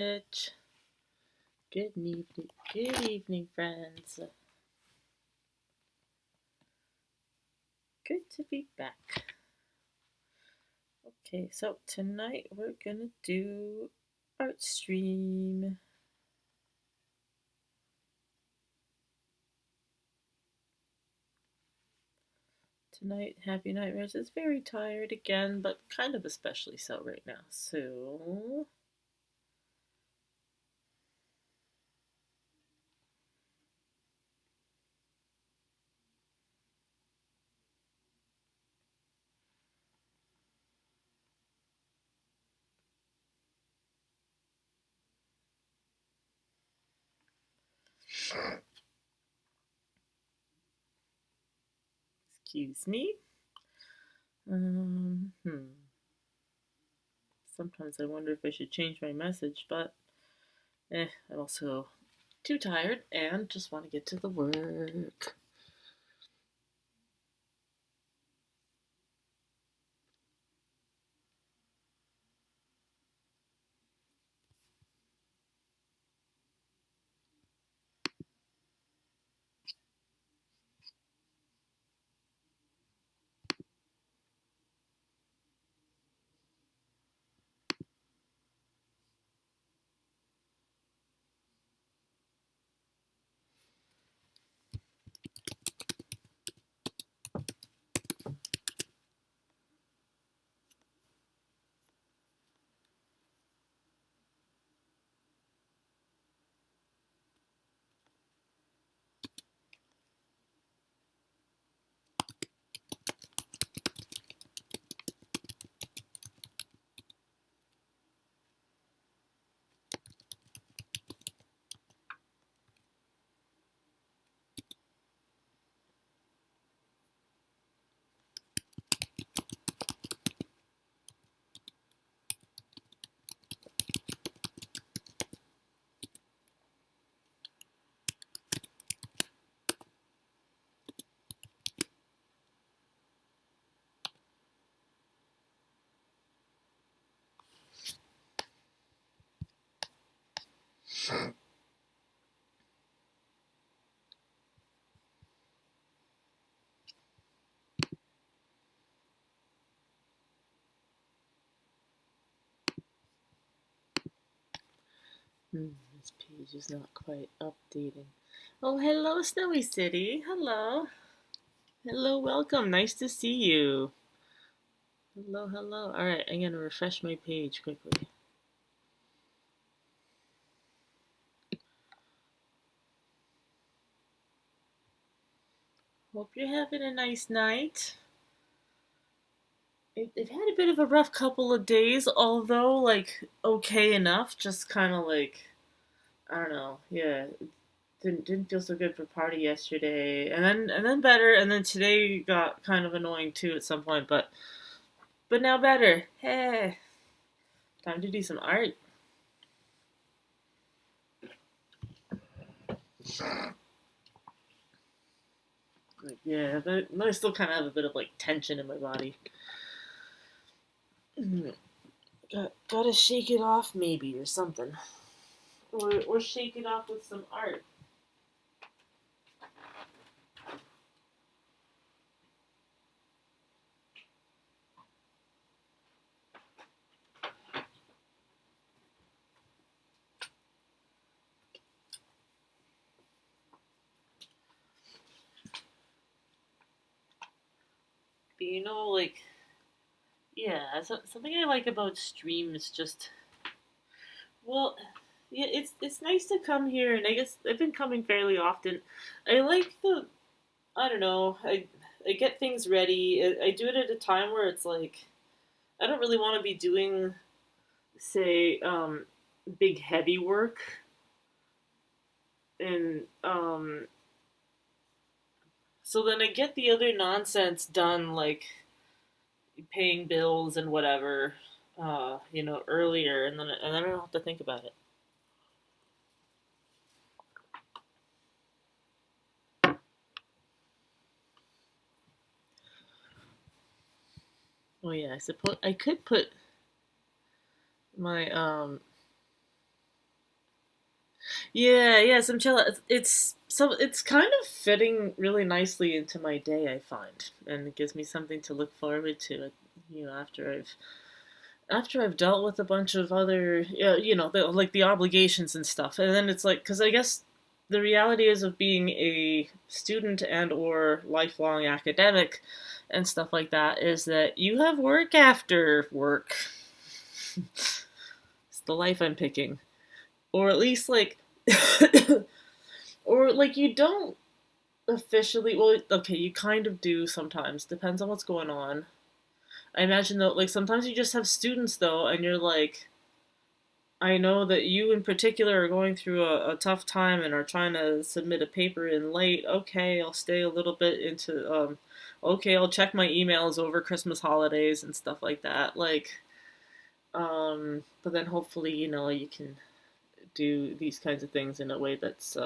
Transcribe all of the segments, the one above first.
Good evening, friends. Good to be back. Okay, so tonight we're gonna do art stream. Tonight, Happy Nightmares is very tired again, but kind of especially so right now. So excuse me. Sometimes I wonder if I should change my message, but I'm also too tired and just want to get to the work. This page is not quite updating. Oh, hello, Snowy City. Hello. Hello, welcome. Nice to see you. Hello. Alright, I'm going to refresh my page quickly. Hope you're having a nice night. I've had a bit of a rough couple of days, although, like, okay enough. Just kind of like, I don't know. Yeah, didn't feel so good for party yesterday, and then better, and then today got kind of annoying too at some point, but now better. Hey, time to do some art. Like, yeah, but I still kind of have a bit of like tension in my body. Gotta shake it off maybe or something, or shake it off with some art. But like, yeah, something I like about stream is just, well, yeah, it's nice to come here, and I guess I've been coming fairly often. I like I don't know, I get things ready. I do it at a time where it's like I don't really want to be doing, say, big heavy work, and so then I get the other nonsense done, like paying bills and whatever, earlier, and then I don't have to think about it. Oh yeah, I suppose I could put my Yeah, some chill. It's kind of fitting really nicely into my day, I find, and it gives me something to look forward to. You know, after I've dealt with a bunch of other, like the obligations and stuff, and then it's like, because I guess the reality is of being a student and or lifelong academic and stuff like that is that you have work after work. It's the life I'm picking, or at least like, or like you don't officially. Well, okay, you kind of do sometimes. Depends on what's going on. I imagine though, like sometimes you just have students though, and you're like, I know that you in particular are going through a tough time and are trying to submit a paper in late. Okay, I'll stay a little bit into. Okay, I'll check my emails over Christmas holidays and stuff like that. But then hopefully, you can do these kinds of things in a way that's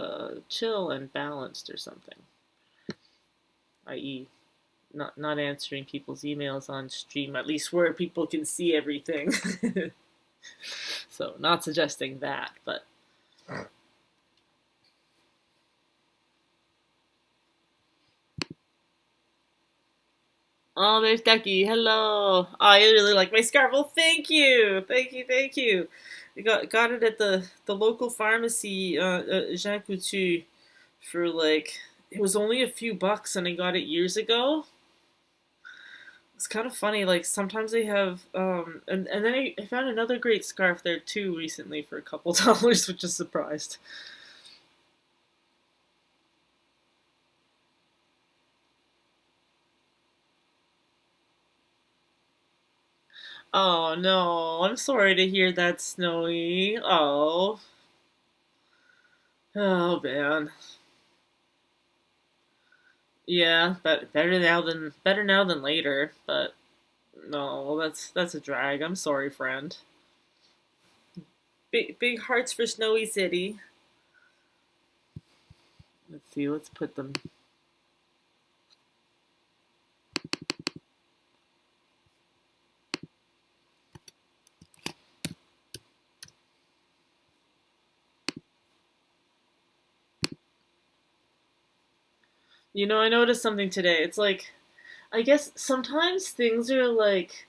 chill and balanced or something. I.e., not answering people's emails on stream, at least where people can see everything. So, not suggesting that, but. Oh, there's Ducky. Hello. Oh, I really like my scarf. Well, thank you. I got it at the local pharmacy, Jean Coutu, for like it was only a few bucks, and I got it years ago. It's kind of funny. Like sometimes they have, and then I found another great scarf there too recently for a couple dollars, which is surprised. Oh no, I'm sorry to hear that, Snowy. Oh man. Yeah, but better now than later. But no, that's a drag. I'm sorry, friend. Big hearts for Snowy City. Let's see. Let's put them. I noticed something today. It's like I guess sometimes things are like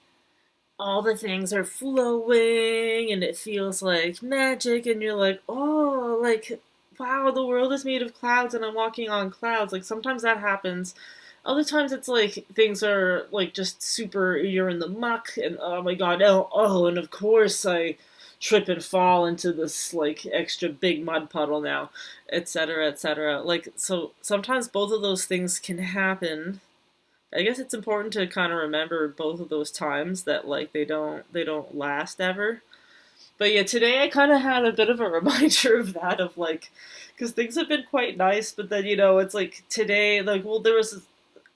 all the things are flowing and it feels like magic and you're like, "Oh, like wow, the world is made of clouds and I'm walking on clouds." Like sometimes that happens. Other times it's like things are like just super you're in the muck and oh my god, and of course I trip and fall into this like extra big mud puddle now, etc., etc. Like so sometimes both of those things can happen. I guess it's important to kind of remember both of those times that like they don't last ever. But yeah, today I kind of had a bit of a reminder of that of like because things have been quite nice, but then it's like today like well there was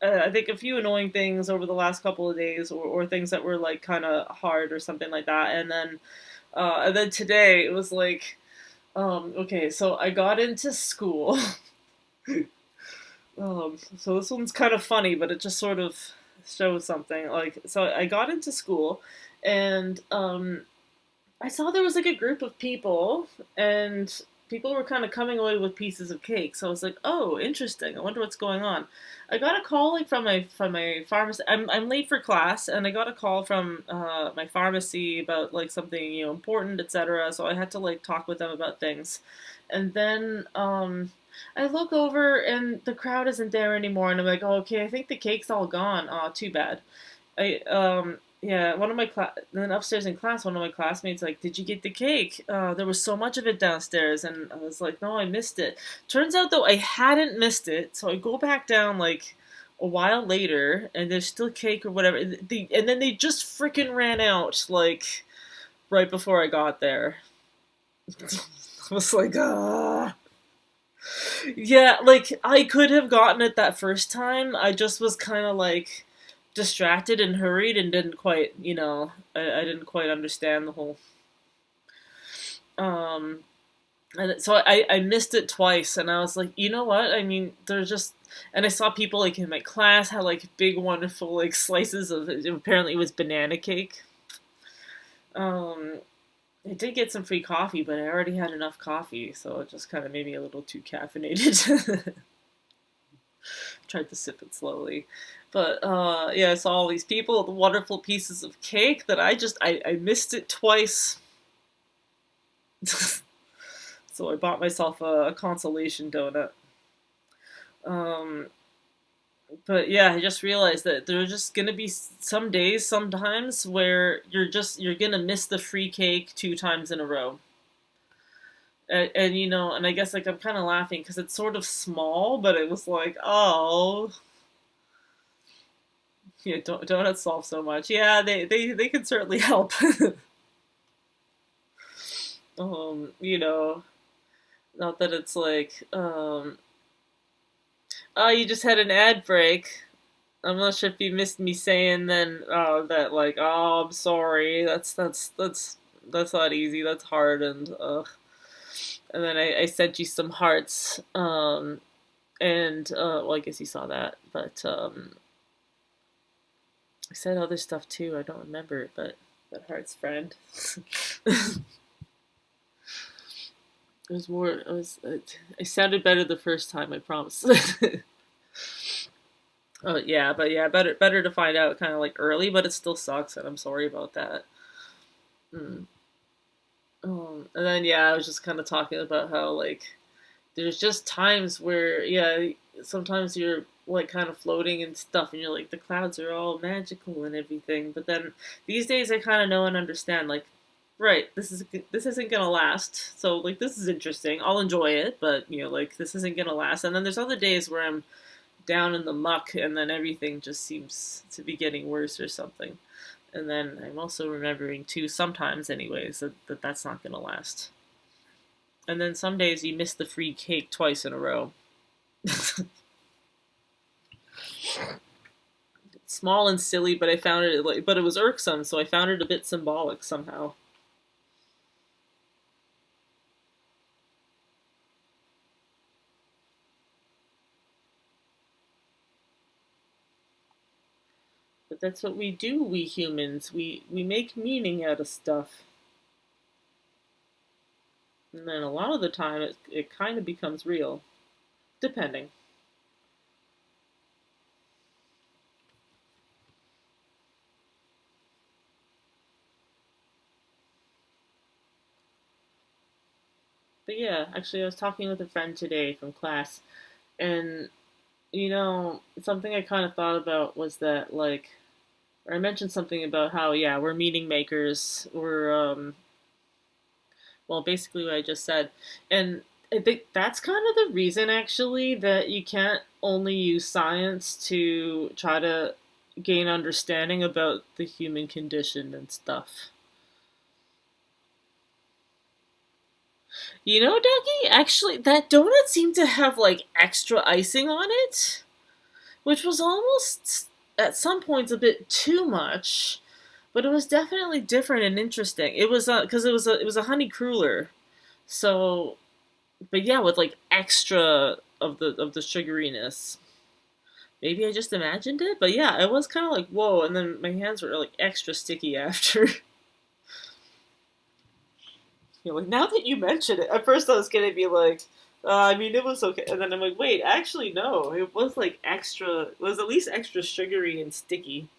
I think a few annoying things over the last couple of days or things that were like kind of hard or something like that, and then today it was like okay, so I got into school. So this one's kind of funny, but it just sort of shows something. Like, so I got into school, and I saw there was like a group of people, and people were kind of coming away with pieces of cake. So I was like, "Oh, interesting. I wonder what's going on." I got a call like from my pharmacy. I'm late for class, and I got a call from my pharmacy about like something important, etc. So I had to like talk with them about things, and then I look over and the crowd isn't there anymore, and I'm like, oh, okay, I think the cake's all gone. Oh, too bad. Yeah, one of my then upstairs in class, one of my classmates like, did you get the cake? There was so much of it downstairs, and I was like, no, I missed it. Turns out though, I hadn't missed it, so I go back down like a while later, and there's still cake or whatever. And then they just freaking ran out like right before I got there. I was like, ah. Yeah, like I could have gotten it that first time. I just was kind of like distracted and hurried and didn't quite, I didn't quite understand the whole. Um, and so I missed it twice, and I was like, you know what? I mean, there's just, and I saw people like in my class had like big, wonderful like slices of. Apparently, it was banana cake. Um, I did get some free coffee, but I already had enough coffee, so it just kind of made me a little too caffeinated. Tried to sip it slowly. But yeah, I saw all these people with wonderful pieces of cake that I missed it twice. So I bought myself a consolation donut. Um, but yeah, I just realized that there are just gonna be some days, sometimes, where you're gonna miss the free cake 2 times in a row. And you know, and I guess like I'm kind of laughing because it's sort of small, but it was like, oh, yeah, donuts solve so much. Yeah, they can certainly help. You know, not that it's like, oh, you just had an ad break. I'm not sure if you missed me saying then that like, oh, I'm sorry. That's not easy. That's hard and then I sent you some hearts. And well, I guess you saw that, but I said other stuff too. I don't remember, but that heart's friend. It was more. It was. I sounded better the first time. I promise. Oh yeah, but yeah, better to find out kind of like early, but it still sucks, and I'm sorry about that. Mm. And then yeah, I was just kind of talking about how like there's just times where yeah, sometimes you're like kind of floating and stuff, and you're like the clouds are all magical and everything, but then these days I kind of know and understand like. Right, this isn't gonna last. So like this is interesting. I'll enjoy it, but you know like this isn't gonna last. And then there's other days where I'm down in the muck, and then everything just seems to be getting worse or something. And then I'm also remembering too, sometimes anyways, that's not gonna last. And then some days you miss the free cake twice in a row. Small and silly, but I found it like, but it was irksome, so I found it a bit symbolic somehow. But that's what we do, we humans. We make meaning out of stuff. And then a lot of the time it kind of becomes real, depending. But yeah, actually, I was talking with a friend today from class, and you know, something I kind of thought about was that, like, or I mentioned something about how, yeah, we're meaning makers. Well, basically what I just said. And I think that's kind of the reason, actually, that you can't only use science to try to gain understanding about the human condition and stuff. You know, Dougie, actually, that donut seemed to have like extra icing on it, which was almost at some points a bit too much, but it was definitely different and interesting. It was because it was a honey cruller, so but yeah, with like extra of the sugariness. Maybe I just imagined it, but yeah, it was kind of like whoa, and then my hands were like extra sticky after. You know, like now that you mention it, at first I was gonna be like, I mean, it was okay, and then I'm like, wait, actually, no, it was like extra. It was at least extra sugary and sticky.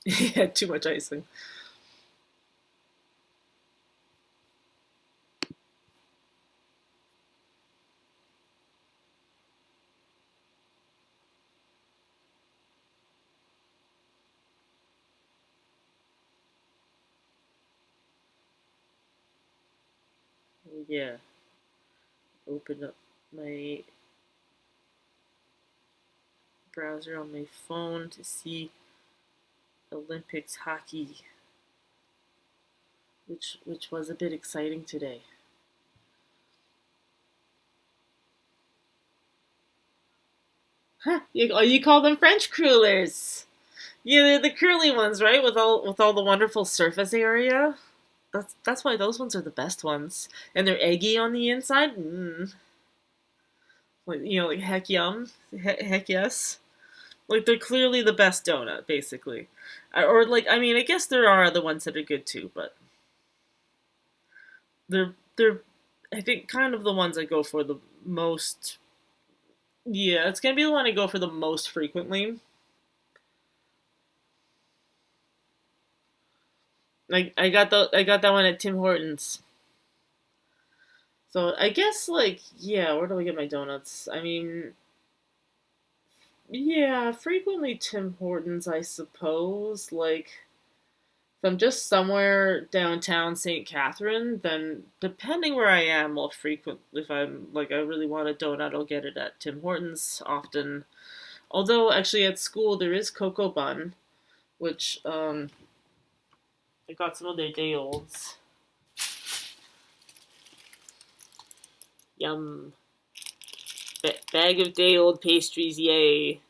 Yeah, too much icing. Yeah, open up my browser on my phone to see Olympics hockey, which was a bit exciting today. Huh? You call them French crullers? Yeah, they're the curly ones, right? With all the wonderful surface area. That's why those ones are the best ones, and they're eggy on the inside. Like, like heck yum, heck yes. Like they're clearly the best donut, basically. Or like, I mean, I guess there are other ones that are good too, but they're I think kind of the ones I go for the most. Yeah, it's gonna be the one I go for the most frequently. I got that one at Tim Hortons. So I guess like yeah, where do I get my donuts? I mean, yeah, frequently Tim Hortons, I suppose. Like if I'm just somewhere downtown St. Catherine, then depending where I am, I'll frequent if I'm like I really want a donut, I'll get it at Tim Hortons often. Although actually at school there is Cocoa Bun, which I got some of their day olds. Yum. Bag of day old pastries, yay.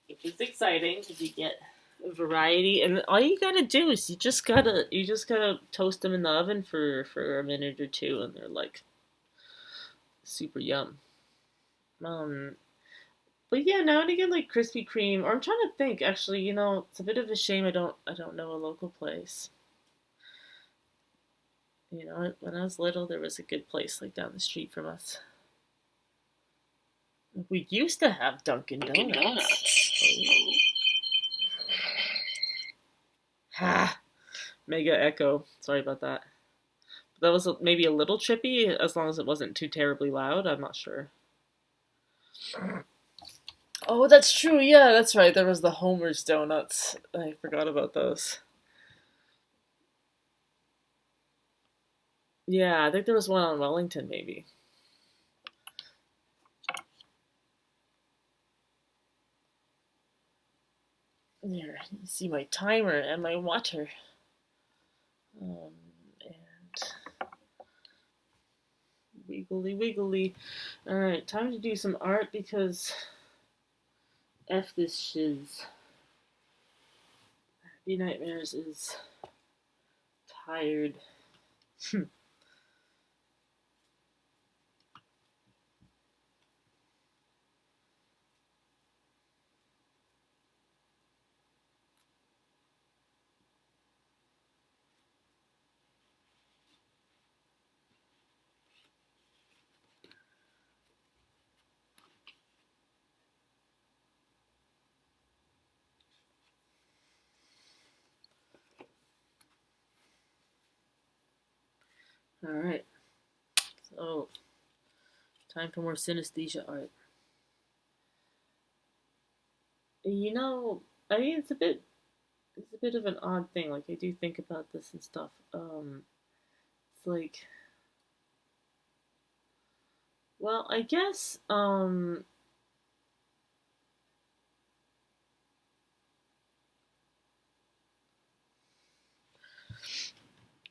Which is exciting because you get a variety, and all you gotta do is you just gotta toast them in the oven for a minute or two, and they're like super yum. Um, but yeah, now and again like Krispy Kreme, or I'm trying to think. Actually, it's a bit of a shame I don't know a local place. When I was little, there was a good place like down the street from us. We used to have Dunkin' Donuts. Ha! Mega echo. Sorry about that. That was maybe a little trippy, as long as it wasn't too terribly loud. I'm not sure. Oh, that's true. Yeah, that's right. There was the Homer's Donuts. I forgot about those. Yeah, I think there was one on Wellington, maybe. Here, you see my timer and my water. And wiggly wiggly. Alright, time to do some art because F this shiz. Happy Nightmares is tired. Alright, so time for more synesthesia art. I mean, it's a bit of an odd thing. Like I do think about this and stuff. It's like, well, I guess,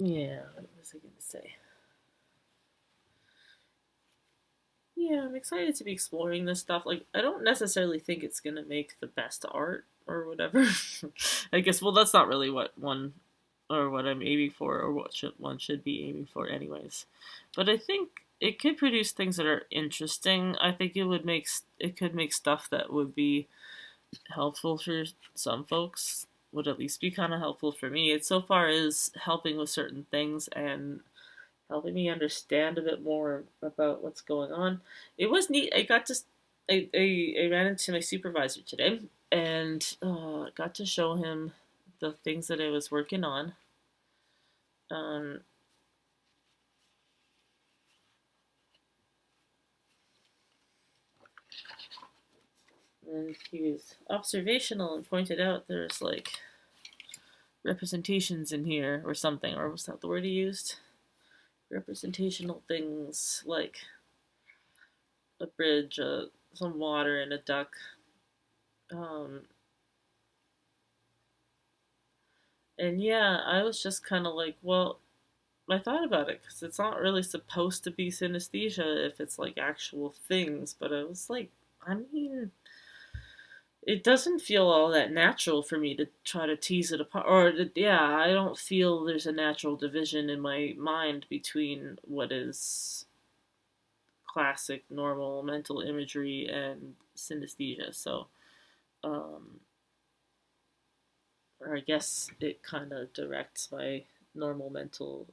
yeah. What was I gonna say? Yeah, I'm excited to be exploring this stuff. Like, I don't necessarily think it's gonna make the best art or whatever. I guess, well, that's not really what one or what I'm aiming for, or what one should be aiming for, anyways. But I think it could produce things that are interesting. I think it could make stuff that would be helpful for some folks. Would at least be kind of helpful for me. It so far is helping with certain things and helping me understand a bit more about what's going on. It was neat. I ran into my supervisor today and got to show him the things that I was working on. Um, and he was observational and pointed out there's like representations in here or something, or was that the word he used? Representational things like a bridge, some water, and a duck. Um, and yeah, I was just kind of like, well, I thought about it because it's not really supposed to be synesthesia if it's like actual things, but I was like, I mean, it doesn't feel all that natural for me to try to tease it apart. Or, yeah, I don't feel there's a natural division in my mind between what is classic normal mental imagery and synesthesia. So, um, or I guess it kind of directs my normal mental,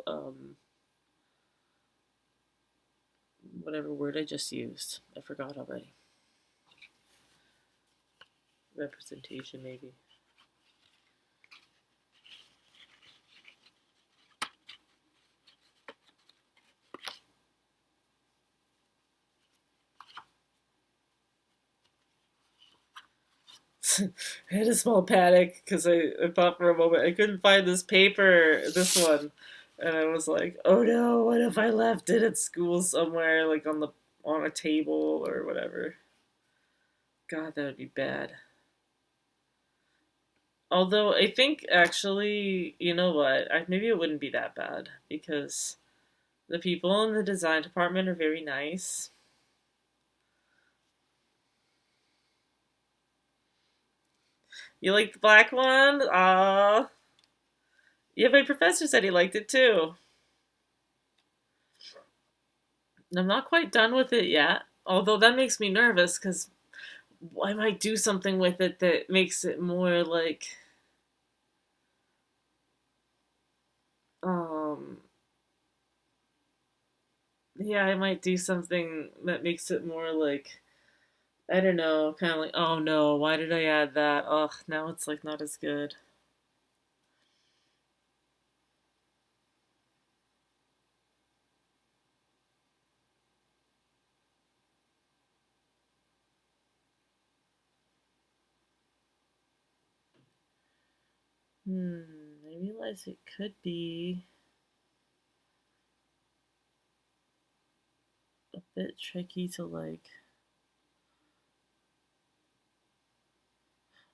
whatever word I just used. I forgot already. Representation, maybe. I had a small panic because I thought for a moment I couldn't find this paper, this one, and I was like, "Oh no! What if I left it at school somewhere, like on a table or whatever?" God, that would be bad. Although I think actually, you know what? Maybe it wouldn't be that bad because the people in the design department are very nice. You like the black one? Yeah, my professor said he liked it too. I'm not quite done with it yet. Although that makes me nervous because I might do something with it that makes it more like, um, yeah, I might do something that makes it more like, I don't know, kind of like, oh no, why did I add that? Ugh, now it's like not as good. I realize it could be a bit tricky to like.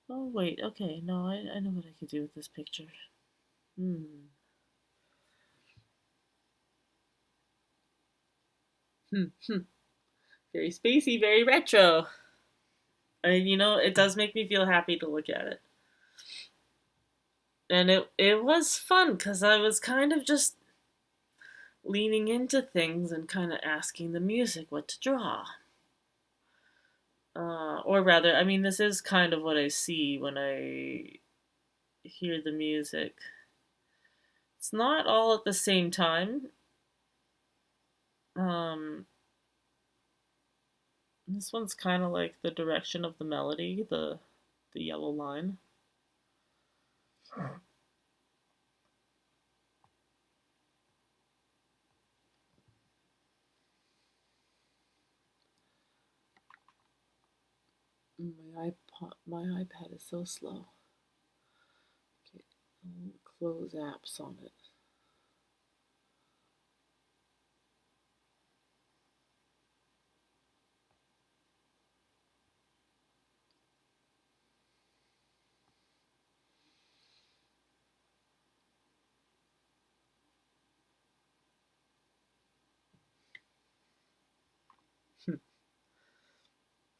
Oh, wait, okay, no, I know what I could do with this picture. Hmm. Hmm. Hmm. Very spacey, very retro. And it does make me feel happy to look at it. And it was fun because I was kind of just leaning into things and kind of asking the music what to draw. Or rather, I mean, this is kind of what I see when I hear the music. It's not all at the same time. Um, this one's kind of like the direction of the melody, the yellow line. My iPad is so slow. Okay, I'll close apps on it.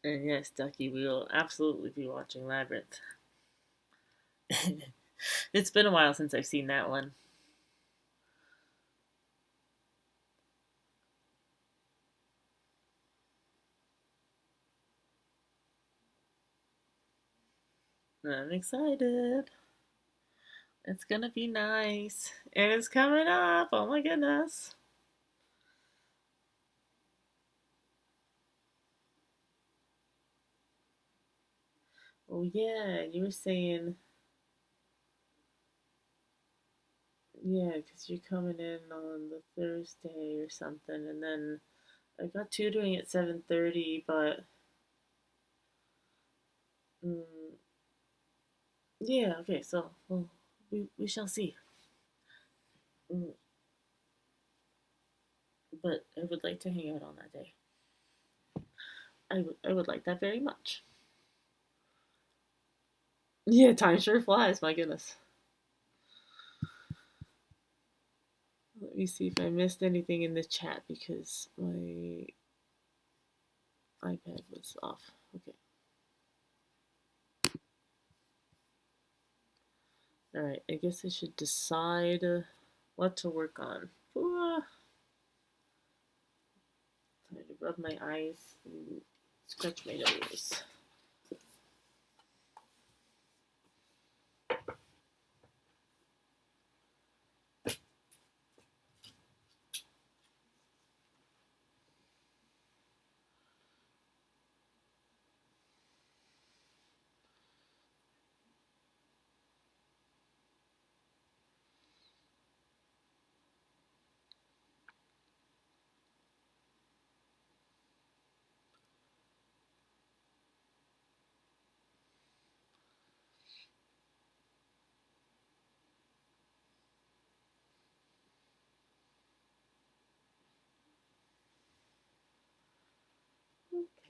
And yes, Ducky, we will absolutely be watching Labyrinth. It's been a while since I've seen that one. I'm excited. It's gonna be nice. And it's coming up. Oh my goodness. Oh yeah, you were saying, yeah, because you're coming in on the Thursday or something, and then I got tutoring at 7:30, but mm, yeah, okay, so well, we shall see. Mm, but I would like to hang out on that day. I would like that very much. Yeah, time sure flies. My goodness. Let me see if I missed anything in the chat because my iPad was off. Okay. All right. I guess I should decide what to work on. Time to of my eyes and scratch my nose.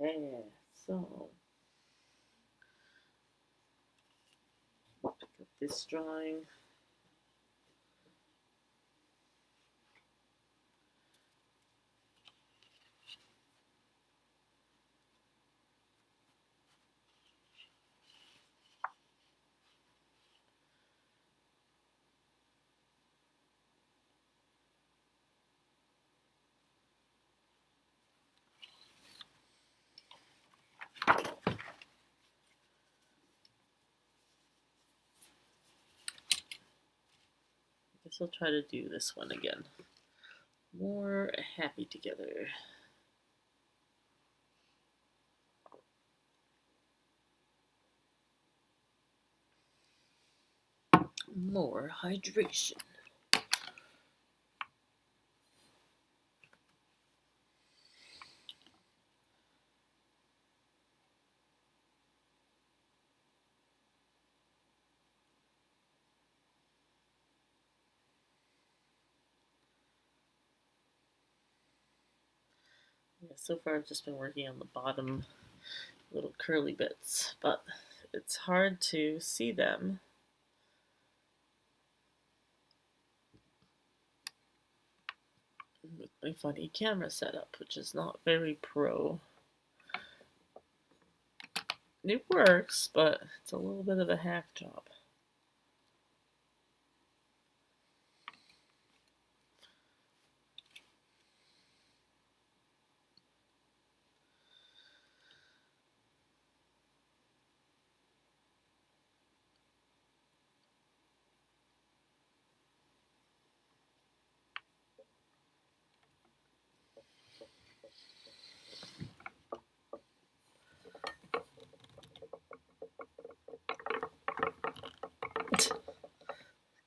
Okay, so pick up this drawing. I guess I'll try to do this one again. More happy together. More hydration. Yeah, so far I've just been working on the bottom little curly bits, but it's hard to see them with my funny camera setup, which is not very pro. It works, but it's a little bit of a hack job.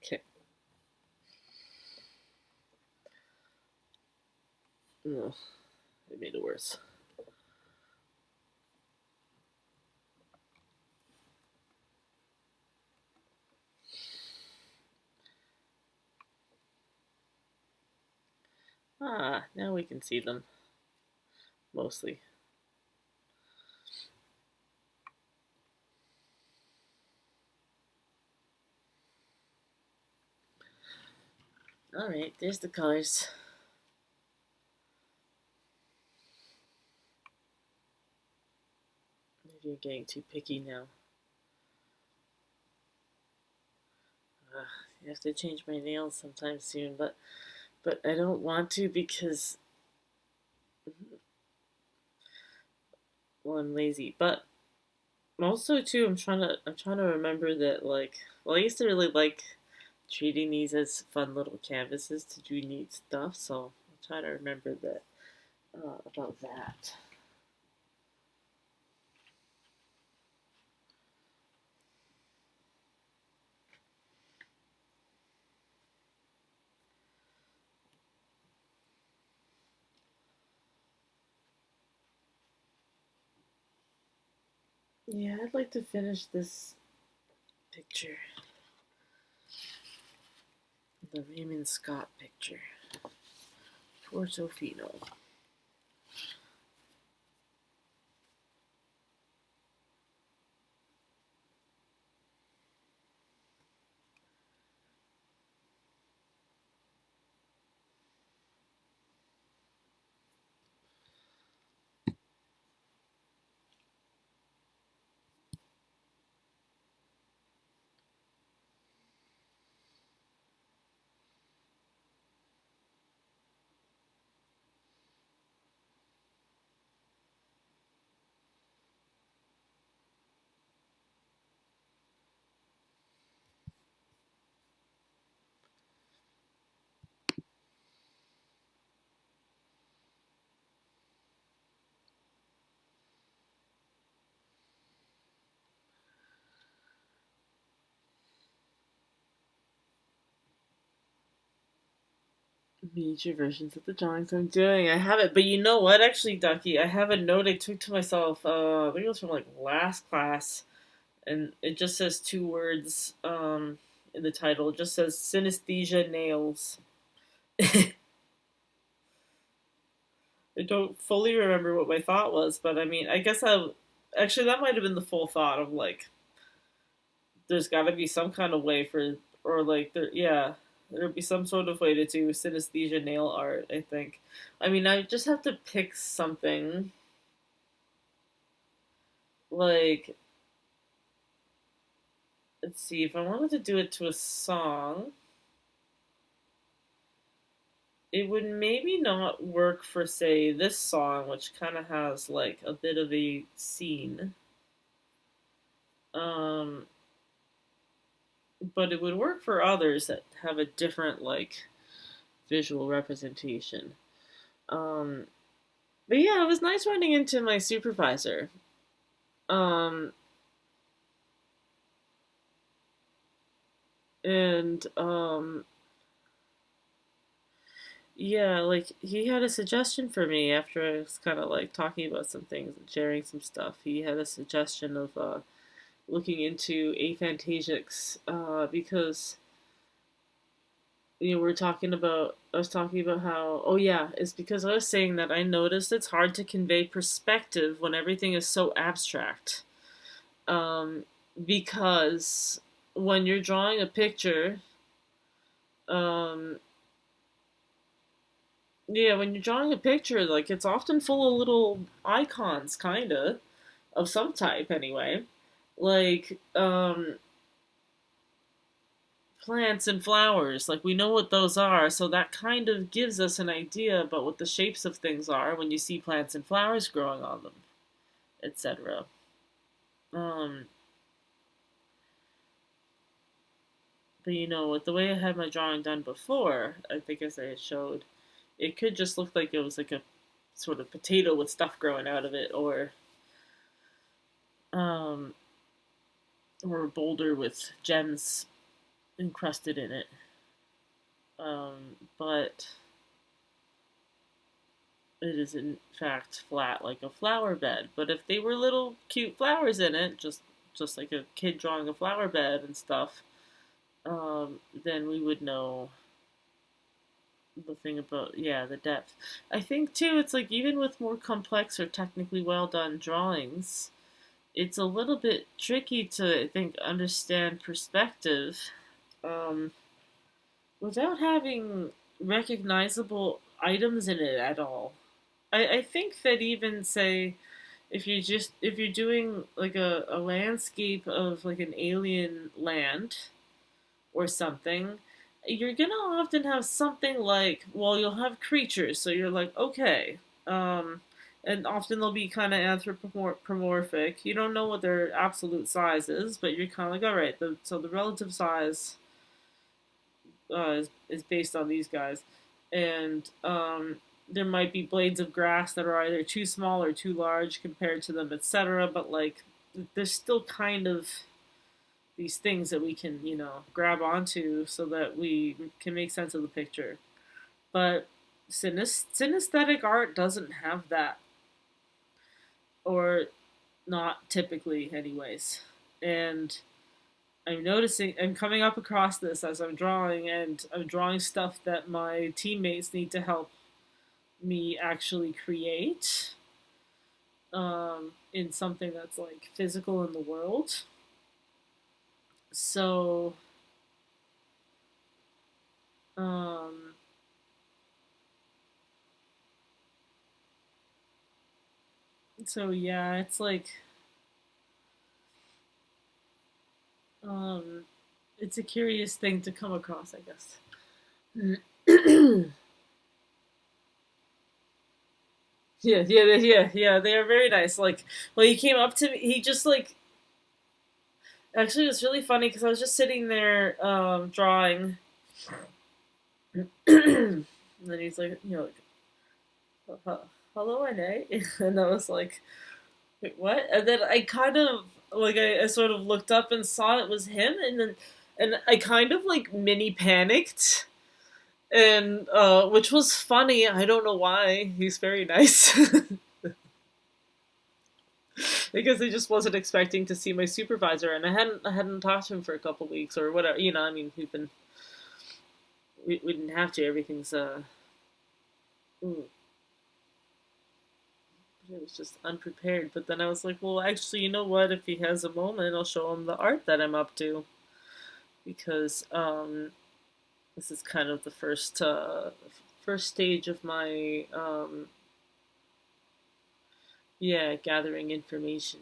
Okay. Ugh, it made it worse. Ah, now we can see them. Mostly. Alright, there's the colors. Maybe you're getting too picky now. I have to change my nails sometime soon, but I don't want to because, well, I'm lazy. But also too, I'm trying to remember that, like, well, I used to really like treating these as fun little canvases to do neat stuff, so I'll try to remember that about that. Yeah, I'd like to finish this picture. The Raymond Scott picture. Portofino. Miniature versions of the drawings I'm doing. I have it, but you know what? Actually, Ducky, I have a note I took to myself. I think it was from like last class, and it just says two words. In the title, it just says synesthesia nails. I don't fully remember what my thought was, but I mean, I guess I actually that might have been the full thought of like, there's got to be some kind of way for, or like there, yeah, there'd be some sort of way to do synesthesia nail art. I think. I mean, I just have to pick something like, let's see, if I wanted to do it to a song, it would maybe not work for, say, this song, which kind of has like a bit of a scene. Um, but it would work for others that have a different like visual representation. Um, but yeah, it was nice running into my supervisor. Um, and yeah, like he had a suggestion for me after I was kind of like talking about some things and sharing some stuff. He had a suggestion of looking into aphantasics because we're talking about I was talking about how, oh yeah, it's because I was saying that I noticed it's hard to convey perspective when everything is so abstract. Um, because when you're drawing a picture, um, yeah, when you're drawing a picture, like it's often full of little icons, kinda, of some type anyway. Like, plants and flowers. Like we know what those are, so that kind of gives us an idea about what the shapes of things are when you see plants and flowers growing on them, etc. Um, but with the way I had my drawing done before, I think as I showed, it could just look like it was like a sort of potato with stuff growing out of it, um, or a boulder with gems encrusted in it. But it is in fact flat like a flower bed. But if they were little cute flowers in it, just like a kid drawing a flower bed and stuff, then we would know the thing about, yeah, the depth. I think too, it's like even with more complex or technically well done drawings, it's a little bit tricky to, I think, understand perspective um, without having recognizable items in it at all. I think that even say if you're doing like a landscape of like an alien land or something, you're gonna often have something like, well, you'll have creatures, so you're like, okay, um, and often they'll be kind of anthropomorphic. You don't know what their absolute size is, but you're kind of like, all right, so the relative size is based on these guys, and there might be blades of grass that are either too small or too large compared to them, etc. But like, there's still kind of these things that we can, grab onto so that we can make sense of the picture. But synesthetic art doesn't have that, or not typically, anyways. And I'm coming up across this as I'm drawing, and I'm drawing stuff that my teammates need to help me actually create in something that's like physical in the world. So, um, yeah, it's like, um, it's a curious thing to come across, I guess. Yeah, yeah. They are very nice. Like, well, he came up to me. He just like, actually, it was really funny because I was just sitting there drawing, and then he's like, hello, Renee, and I was like, wait, what? And then I kind of like I sort of looked up and saw it was him, and I kind of like mini panicked And which was funny. I don't know why. He's very nice. Because I just wasn't expecting to see my supervisor, and I hadn't talked to him for a couple weeks or whatever. I mean, we didn't have to. Everything's I was just unprepared. But then I was like, well, actually, you know what? If he has a moment, I'll show him the art that I'm up to, because this is kind of the first stage of my yeah, gathering information.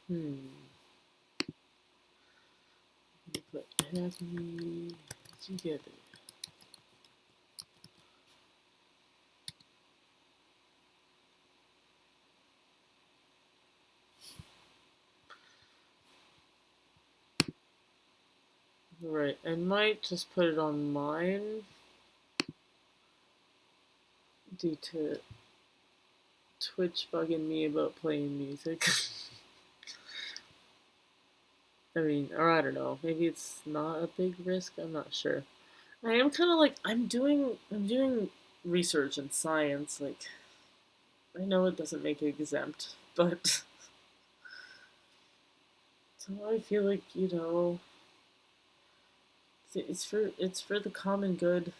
Hmm. Put happy together. Right, I might just put it on mine due to Twitch bugging me about playing music. I mean, or I don't know. Maybe it's not a big risk. I'm not sure. I am kind of like I'm doing research and science. Like I know it doesn't make it exempt, but so I feel like it's for the common good.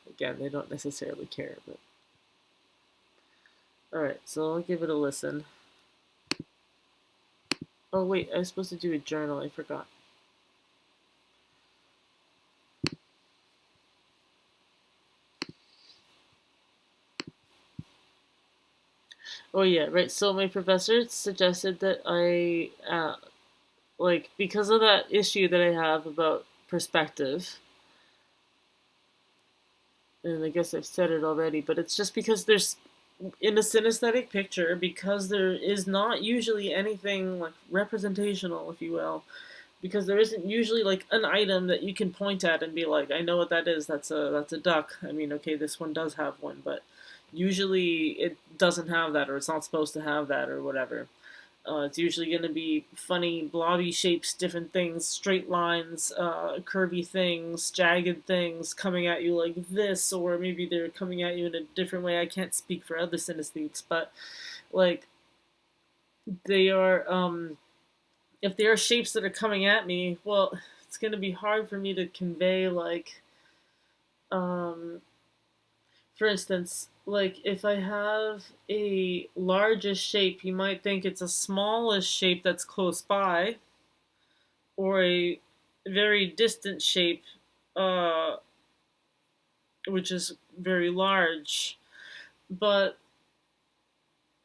Again, they don't necessarily care, but all right. So I'll give it a listen. Oh wait, I was supposed to do a journal. I forgot. Oh yeah, right. So my professor suggested that I like because of that issue that I have about perspective, and I guess I've said it already, but it's just because there's in a synesthetic picture, because there is not usually anything like representational, if you will, because there isn't usually like an item that you can point at and be like, I know what that is. That's a duck. I mean, okay, this one does have one, but usually it doesn't have that, or it's not supposed to have that, or whatever. It's usually going to be funny, blobby shapes, different things, straight lines, curvy things, jagged things coming at you like this, or maybe they're coming at you in a different way. I can't speak for other synesthetes, but like they are, if they are shapes that are coming at me, well, it's going to be hard for me to convey, like, um, for instance, like if I have a largest shape, you might think it's a smallest shape that's close by, or a very distant shape, uh, which is very large. But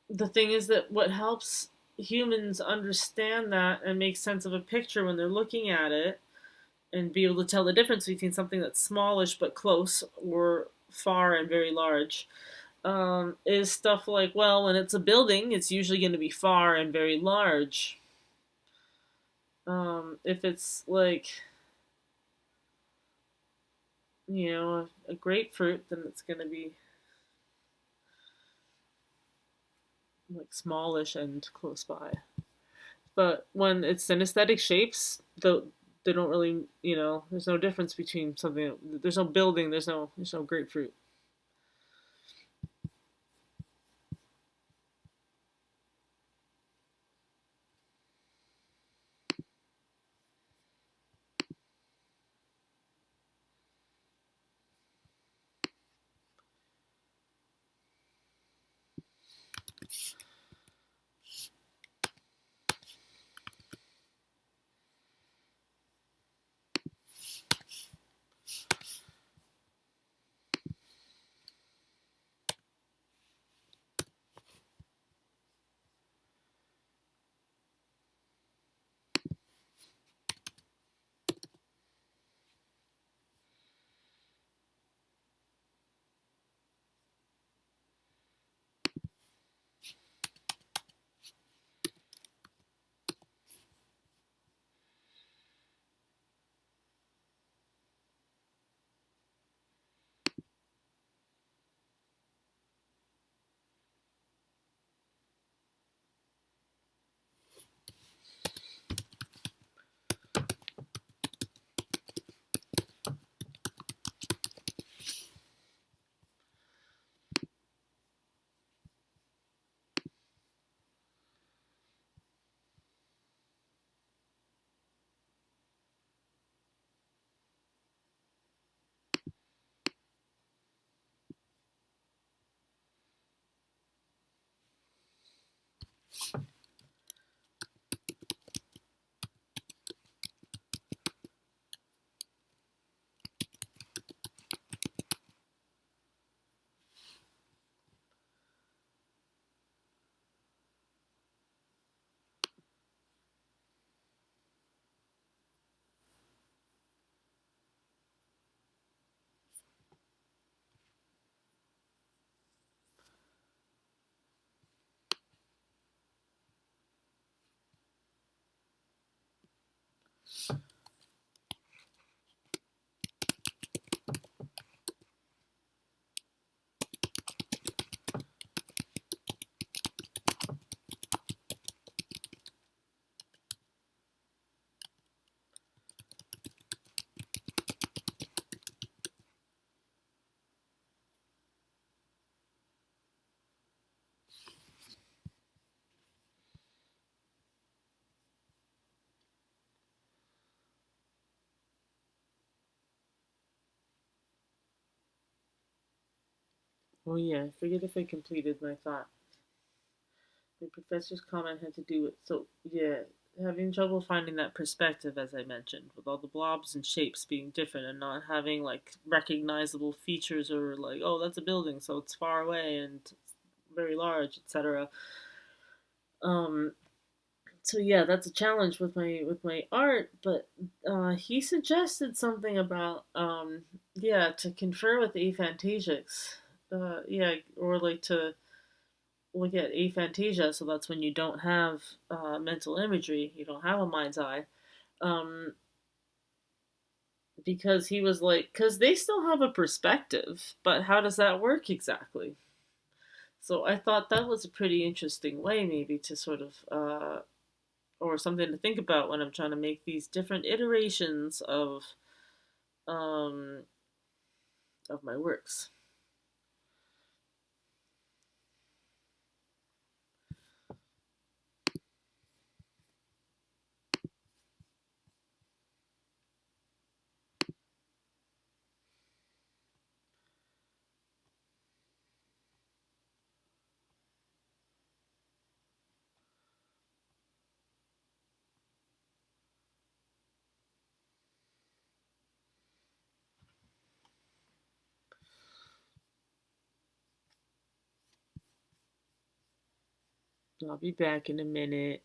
the thing is that what helps humans understand that and make sense of a picture when they're looking at it and be able to tell the difference between something that's smallish but close or far and very large is stuff like, well, when it's a building, it's usually going to be far and very large. If it's like, a grapefruit, then it's going to be like smallish and close by. But when it's synesthetic shapes, they don't really, there's no difference between something. There's no building. There's no grapefruit. Oh yeah, I forget if I completed my thought. The professor's comment had to do with, so yeah, having trouble finding that perspective, as I mentioned, with all the blobs and shapes being different and not having like recognizable features or like, oh, that's a building, so it's far away and very large, etc. Um, so yeah, that's a challenge with my art. But he suggested something about yeah, to confer with aphantasics, yeah, or like to look at aphantasia. So that's when you don't have mental imagery, you don't have a mind's eye. Um, because he was like, because they still have a perspective, but how does that work exactly? So I thought that was a pretty interesting way, maybe to sort of or something to think about when I'm trying to make these different iterations um, of my works. I'll be back in a minute.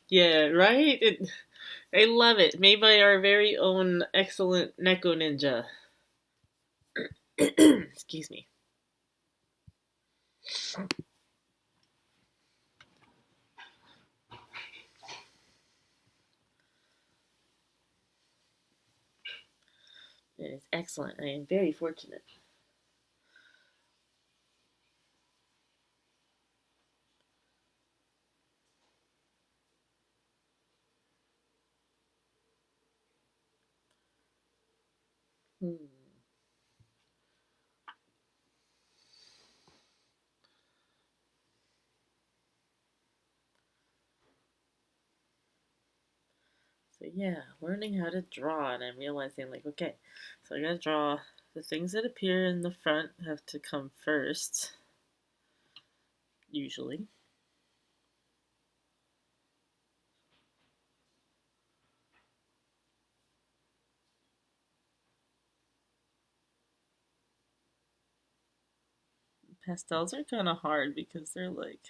Yeah, right? I love it. Made by our very own excellent Neko Ninja. Excuse me. It is excellent. I am very fortunate. Hmm. So yeah, learning how to draw, and I'm realizing like, okay, so I gotta draw the things that appear in the front have to come first, usually. Pastels are kind of hard because they're like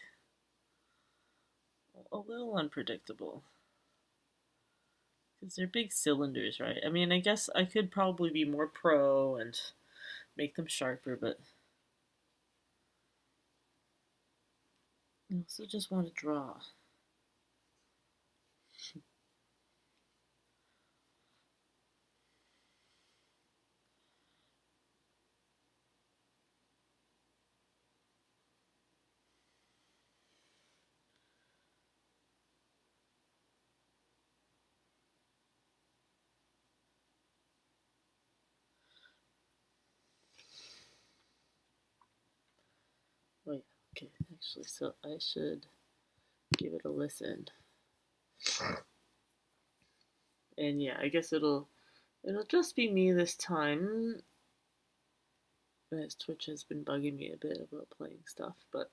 a little unpredictable. Because they're big cylinders, right? I mean, I guess I could probably be more pro and make them sharper, but I also just want to draw. Wait, okay, actually, so I should give it a listen. And yeah, I guess it'll just be me this time. As Twitch has been bugging me a bit about playing stuff, but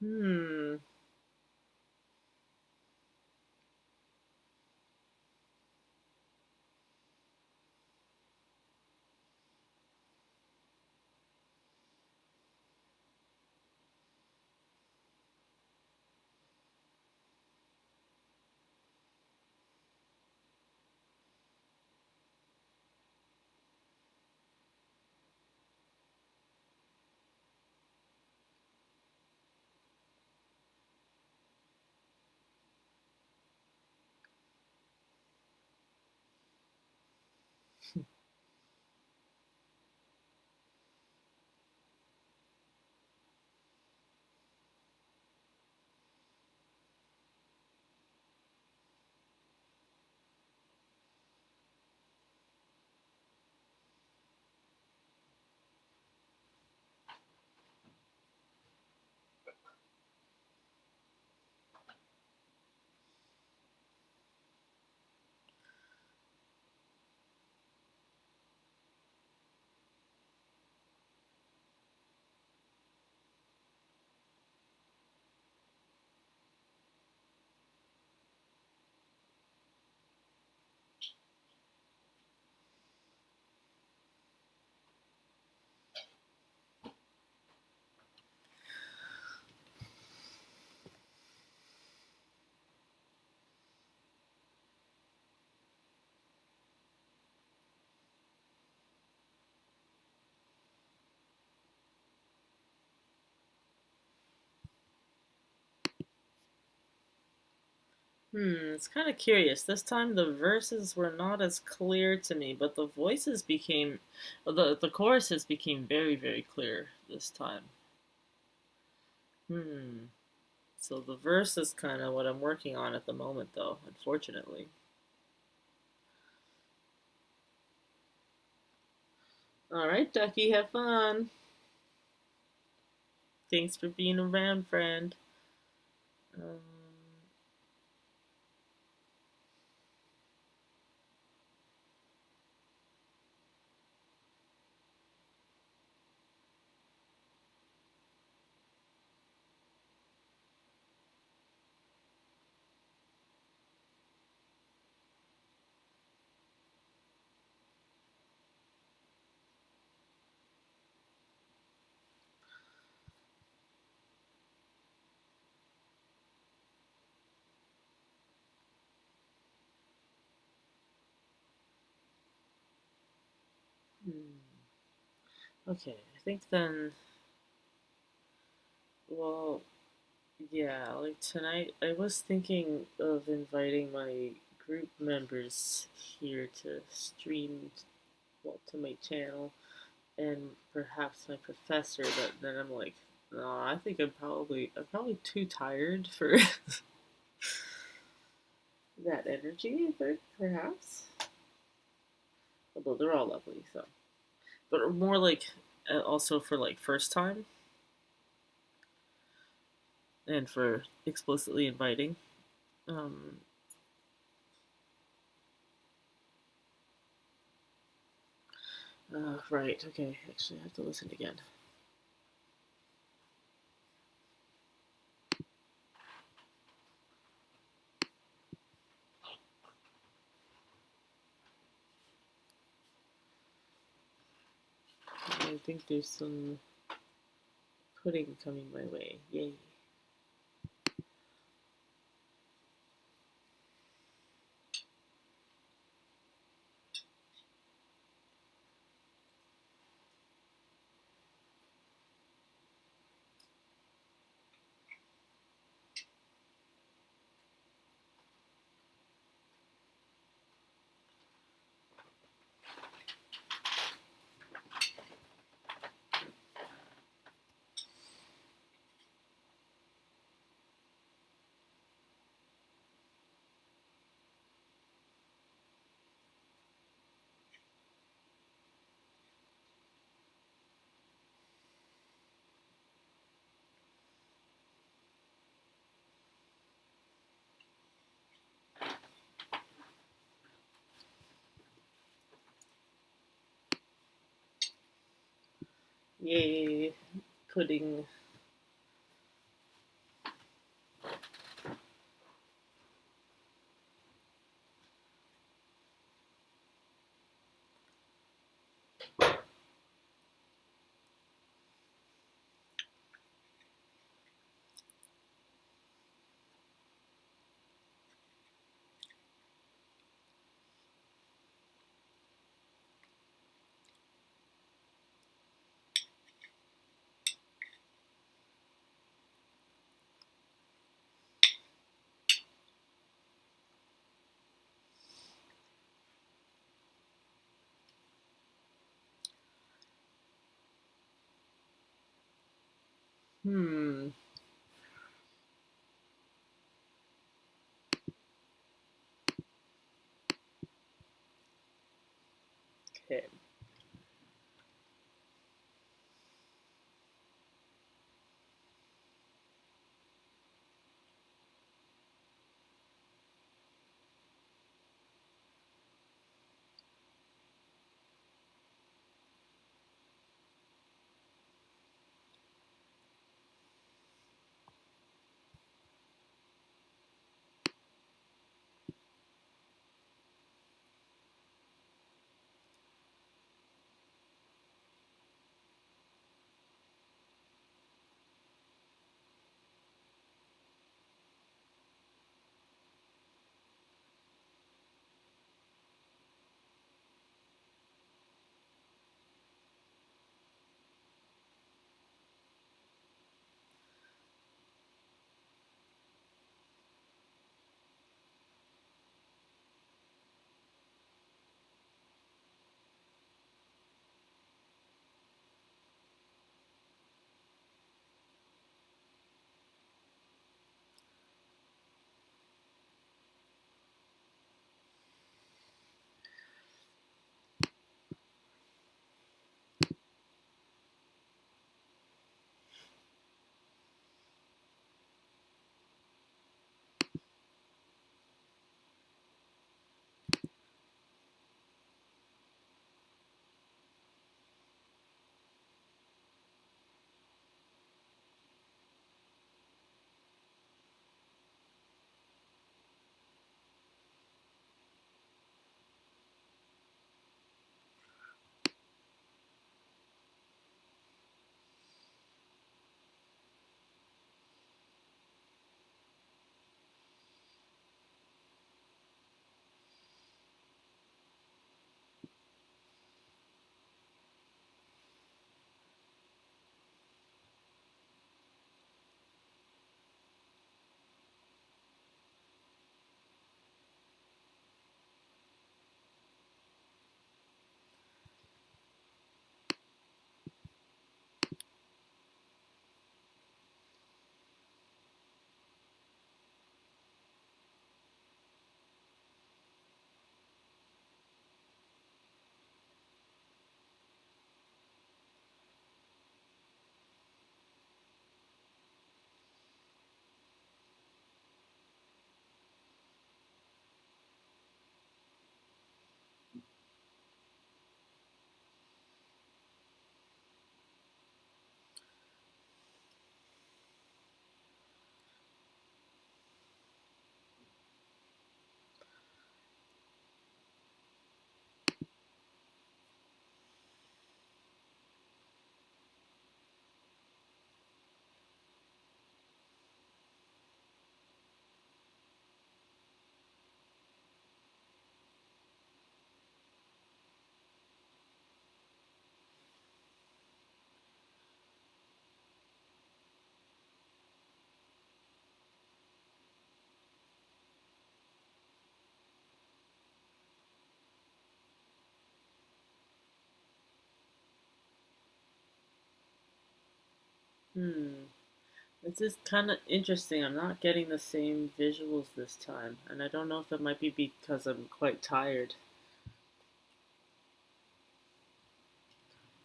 hmm. It's kind of curious. This time the verses were not as clear to me, but the voices became, the choruses became very, very clear this time. Hmm. So the verse is kind of what I'm working on at the moment, though, unfortunately. All right, Ducky, have fun. Thanks for being around, friend. Um, okay, I think then, well, yeah, like tonight, I was thinking of inviting my group members here to stream, well, to my channel, and perhaps my professor, but then I'm like, no, I think I'm probably too tired for that energy, I think, perhaps. Although they're all lovely, so. But more like, also for like first time, and for explicitly inviting. Um, right, okay, actually, I have to listen again. I think there's some pudding coming my way. Yay. Yay, pudding. Hmm. Okay. Hmm. This is kind of interesting. I'm not getting the same visuals this time, and I don't know if it might be because I'm quite tired.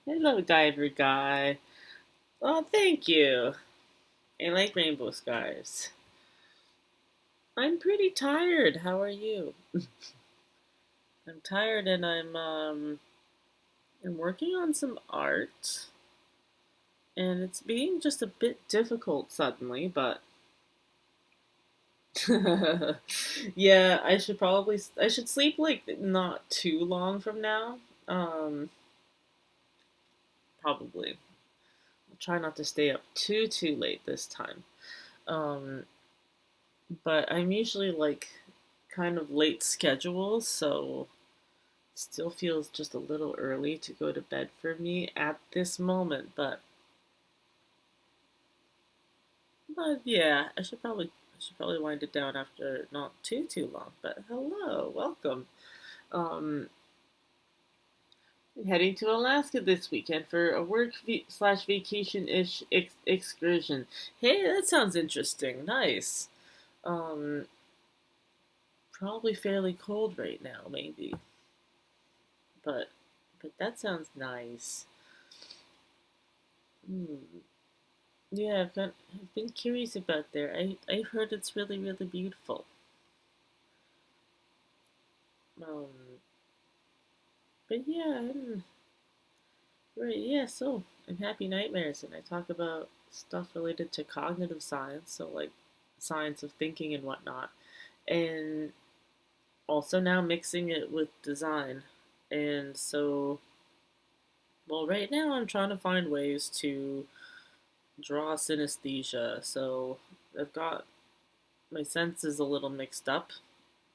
Hello, Diver Guy. Oh, thank you. I like rainbow skies. I'm pretty tired. How are you? I'm tired and I'm working on some art, and it's being just a bit difficult suddenly, but yeah, I should sleep like not too long from now. Um Probably. I'll try not to stay up too late this time. Um but I'm usually like kind of late schedule, so still feels just a little early to go to bed for me at this moment, but yeah, I should probably wind it down after not too long. But hello, welcome. Um, Heading to Alaska this weekend for a slash vacation ish excursion. Hey, that sounds interesting. Nice. Um, Probably fairly cold right now, maybe, but that sounds nice. Hmm. Yeah, I've been curious about there. I heard it's really beautiful. Um, but yeah, right. Yeah, so I'm Happy Nightmares, and I talk about stuff related to cognitive science, so like science of thinking and whatnot, and also now mixing it with design. And so, well, right now I'm trying to find ways to draw synesthesia. So I've got my senses a little mixed up.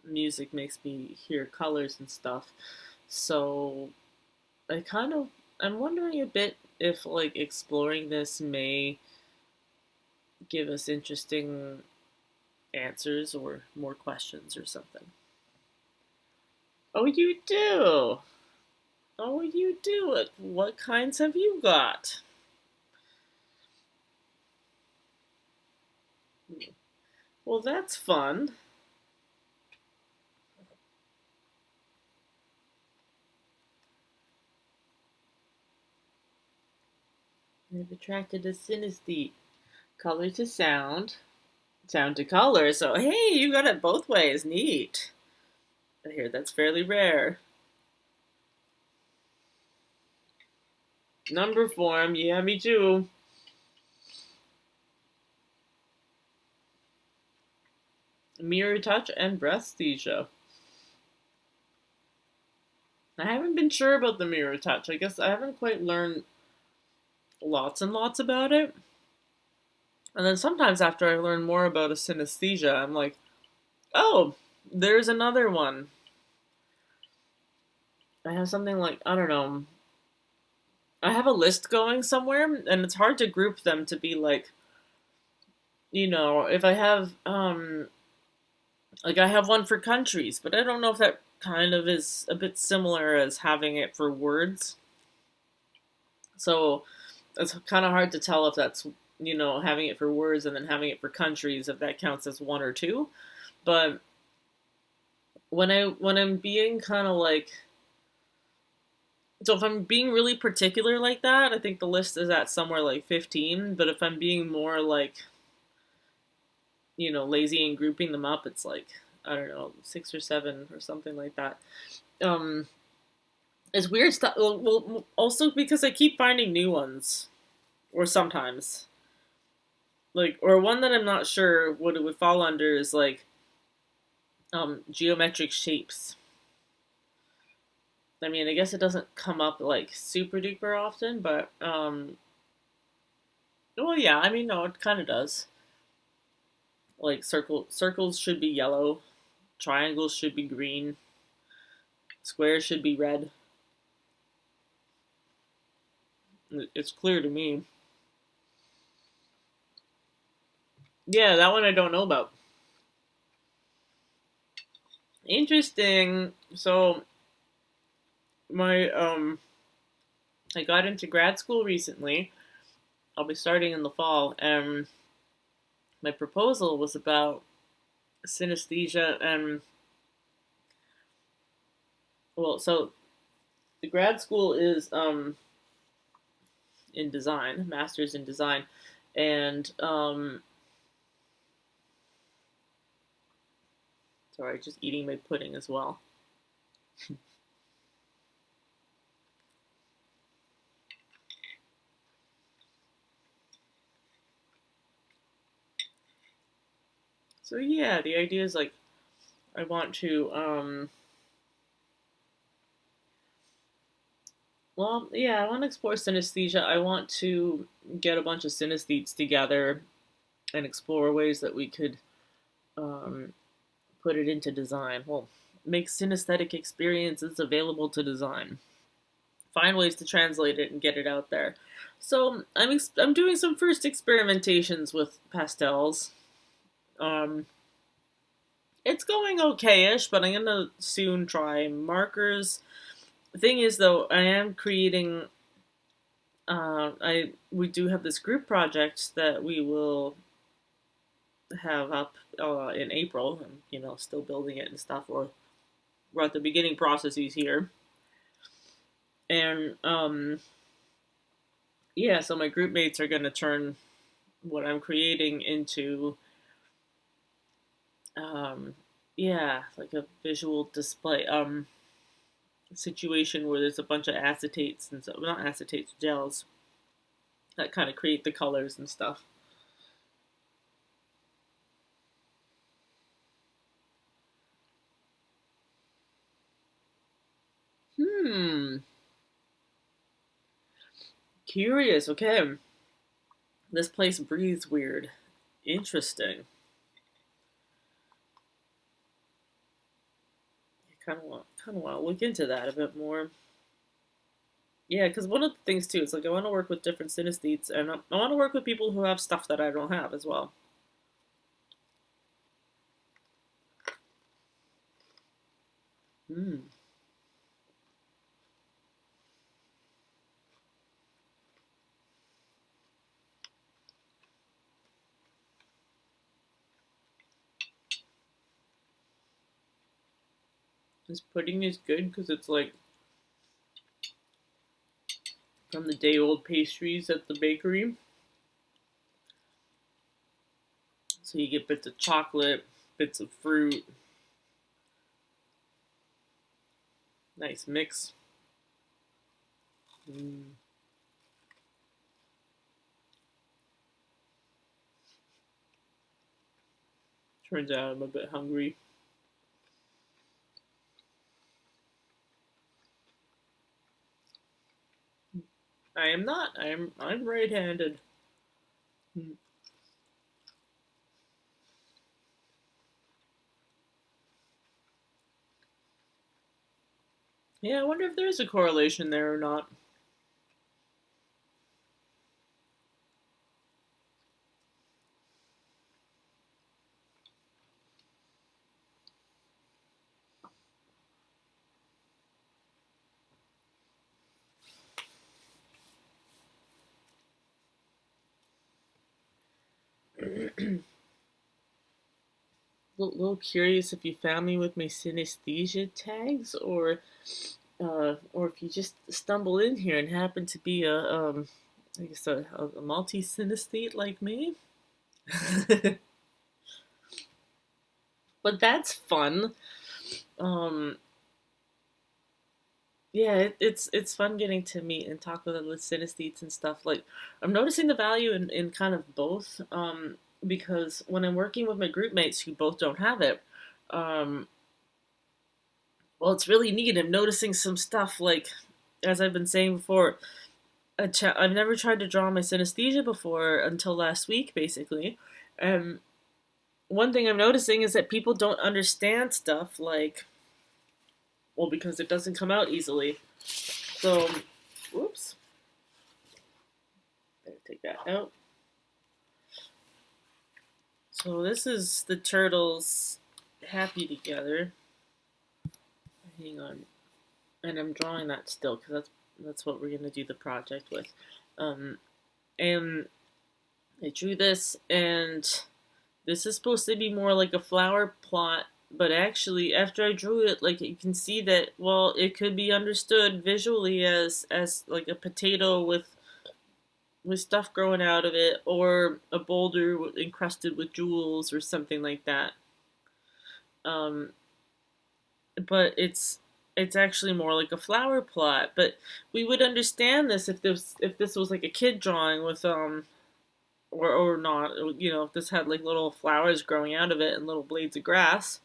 Music makes me hear colors and stuff. So I kind of I'm wondering a bit if like exploring this may give us interesting answers or more questions or something. Oh, you do. Oh, you do it. What kinds have you got? Well, that's fun. I've attracted a synesthete. Color to sound, sound to color. So, hey, you got it both ways. Neat. I hear that's fairly rare. Number form, yeah, me too. Mirror touch and breathesthesia. I haven't been sure about the mirror touch. I guess I haven't quite learned lots and lots about it. And then sometimes after I learn more about a synesthesia, I'm like, oh, there's another one. I have something like, I don't know, I have a list going somewhere, and it's hard to group them to be like, if I have, like I have one for countries, but I don't know if that kind of is a bit similar as having it for words. So it's kind of hard to tell if that's, having it for words and then having it for countries, if that counts as one or two. But when I'm being kind of like, so if I'm being really particular like that, I think the list is at somewhere like 15. But if I'm being more like, lazy and grouping them up, it's like, I don't know, 6 or 7 or something like that. Um, it's weird stuff. Well, also because I keep finding new ones, or sometimes like, or one that I'm not sure what it would fall under is like geometric shapes. I mean, I guess it doesn't come up like super duper often, but well, yeah. I mean, no, it kind of does. Like circles should be yellow, triangles should be green, squares should be red. It's clear to me. Yeah, that one I don't know about. Interesting. So my I got into grad school recently, I'll be starting in the fall, and my proposal was about synesthesia and, well, so the grad school is in design, master's in design, and sorry, just eating my pudding as well. So yeah, the idea is like I want to well, yeah, I want to explore synesthesia. I want to get a bunch of synesthetes together and explore ways that we could um, put it into design. Well, make synesthetic experiences available to design. Find ways to translate it and get it out there. So I'm doing some first experimentations with pastels. Um, it's going okay-ish, but I'm gonna soon try markers. The thing is, though, I am creating. We do have this group project that we will have up in April, and still building it and stuff. Or we're at the beginning processes here, and yeah. So my group mates are gonna turn what I'm creating into yeah, like a visual display situation where there's a bunch of acetates and stuff, not acetates, gels that kind of create the colors and stuff. Hmm. Curious. Okay. This place breathes weird. Interesting. I kind of want to look into that a bit more. Yeah, because one of the things too is like I want to work with different synesthetes, and I want to work with people who have stuff that I don't have as well. Hmm. This pudding is good because it's like from the day old pastries at the bakery. So you get bits of chocolate, bits of fruit, nice mix. Mm. Turns out I'm a bit hungry. I am not. I'm right-handed. Mm. Yeah, I wonder if there's a correlation there or not. Little curious if you found me with my synesthesia tags, or if you just stumble in here and happen to be I guess a multi synesthete like me. But that's fun. Um, yeah, it's fun getting to meet and talk with other synesthetes and stuff. Like, I'm noticing the value in kind of both. Because when I'm working with my group mates who both don't have it, um, well, it's really neat. I'm noticing some stuff like, as I've been saying before, I've never tried to draw my synesthesia before until last week, basically. Um, One thing I'm noticing is that people don't understand stuff like, well, because it doesn't come out easily. So, whoops, better take that out. So this is the turtles happy together. Hang on, and I'm drawing that still because that's what we're gonna do the project with. Um, And I drew this, and this is supposed to be more like a flower plot, but actually, after I drew it, like you can see that, well, it could be understood visually as like a potato with stuff growing out of it, or a boulder encrusted with jewels, or something like that. Um, but it's actually more like a flower plot. But we would understand this if this was like a kid drawing with or not. You know, if this had like little flowers growing out of it and little blades of grass,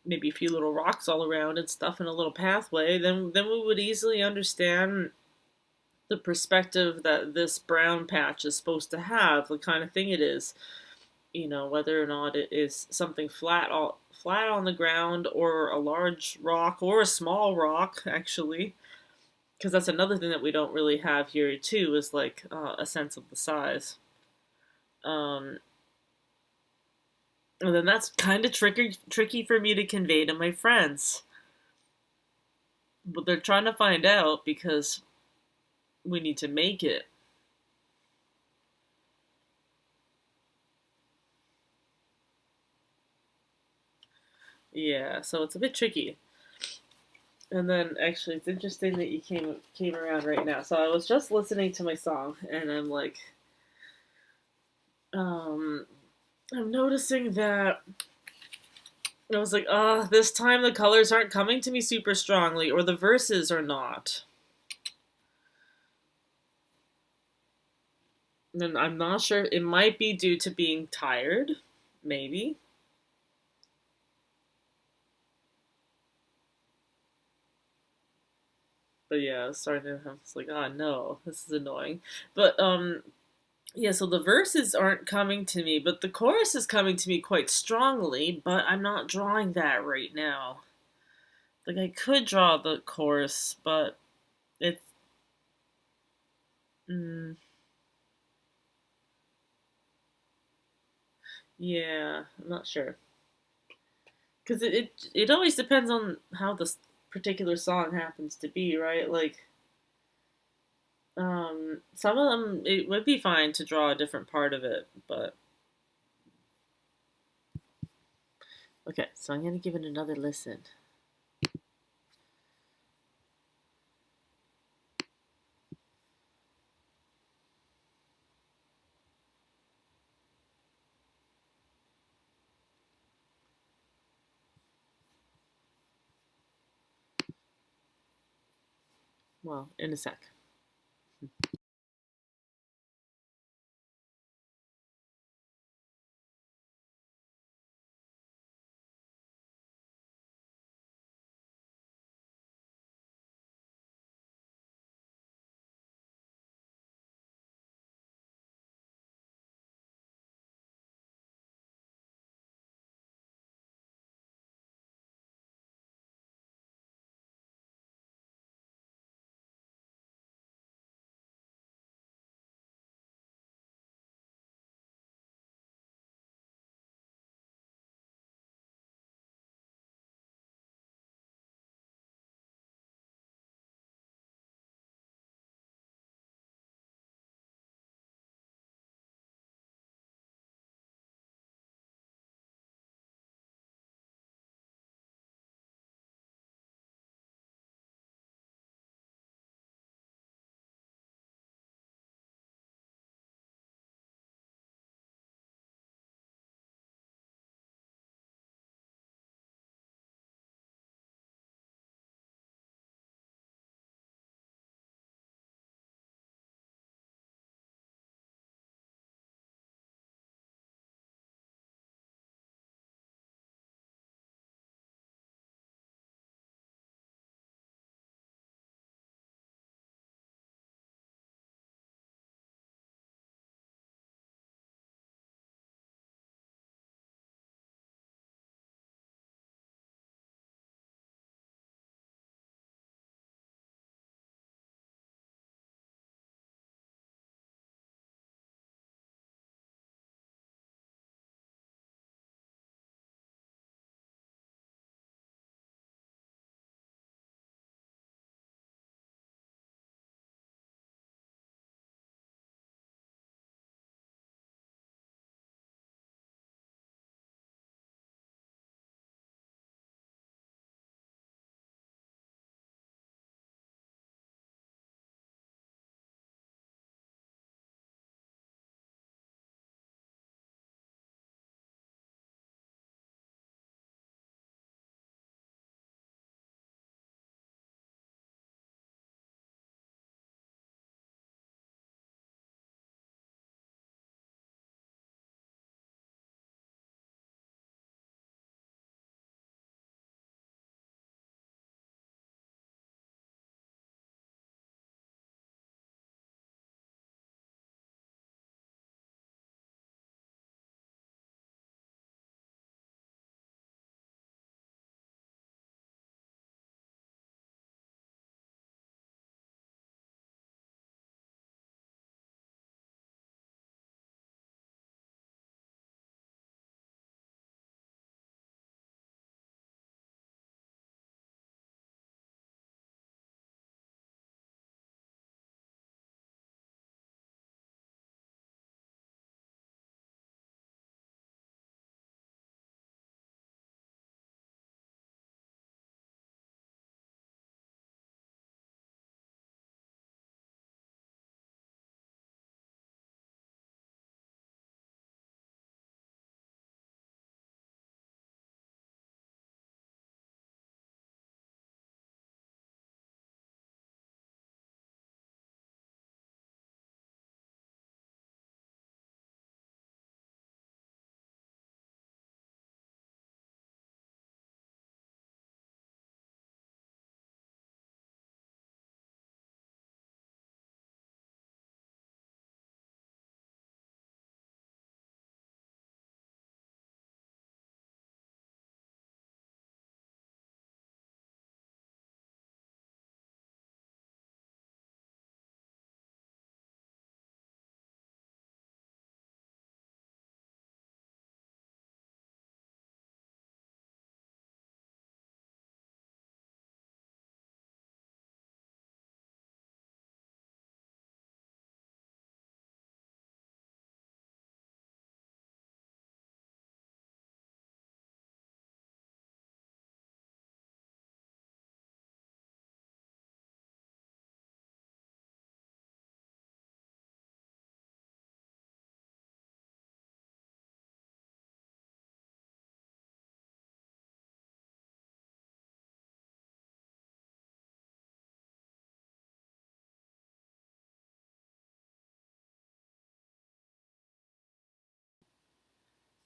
maybe a few little rocks all around and stuff in a little pathway, then we would easily understand the perspective that this brown patch is supposed to have, the kind of thing it is. You know, whether or not it is something flat on the ground, or a large rock, or a small rock, actually, because that's another thing that we don't really have here too, is like a sense of the size. Um, and then that's kind of tricky for me to convey to my friends, but they're trying to find out because we need to make it. Yeah, so it's a bit tricky. And then actually, it's interesting that you came around right now. So I was just listening to my song, and um, I'm noticing that I was like, this time the colors aren't coming to me super strongly, or the verses are not. And I'm not sure. It might be due to being tired, maybe. But yeah, I was starting to. I was like, oh no, this is annoying. But yeah, so the verses aren't coming to me, but the chorus is coming to me quite strongly, but I'm not drawing that right now. Like, I could draw the chorus, but it's. Mm, yeah, I'm not sure. Because it always depends on how this particular song happens to be, right? Like, some of them, it would be fine to draw a different part of it, but. Okay, so I'm gonna give it another listen. Well, in a sec.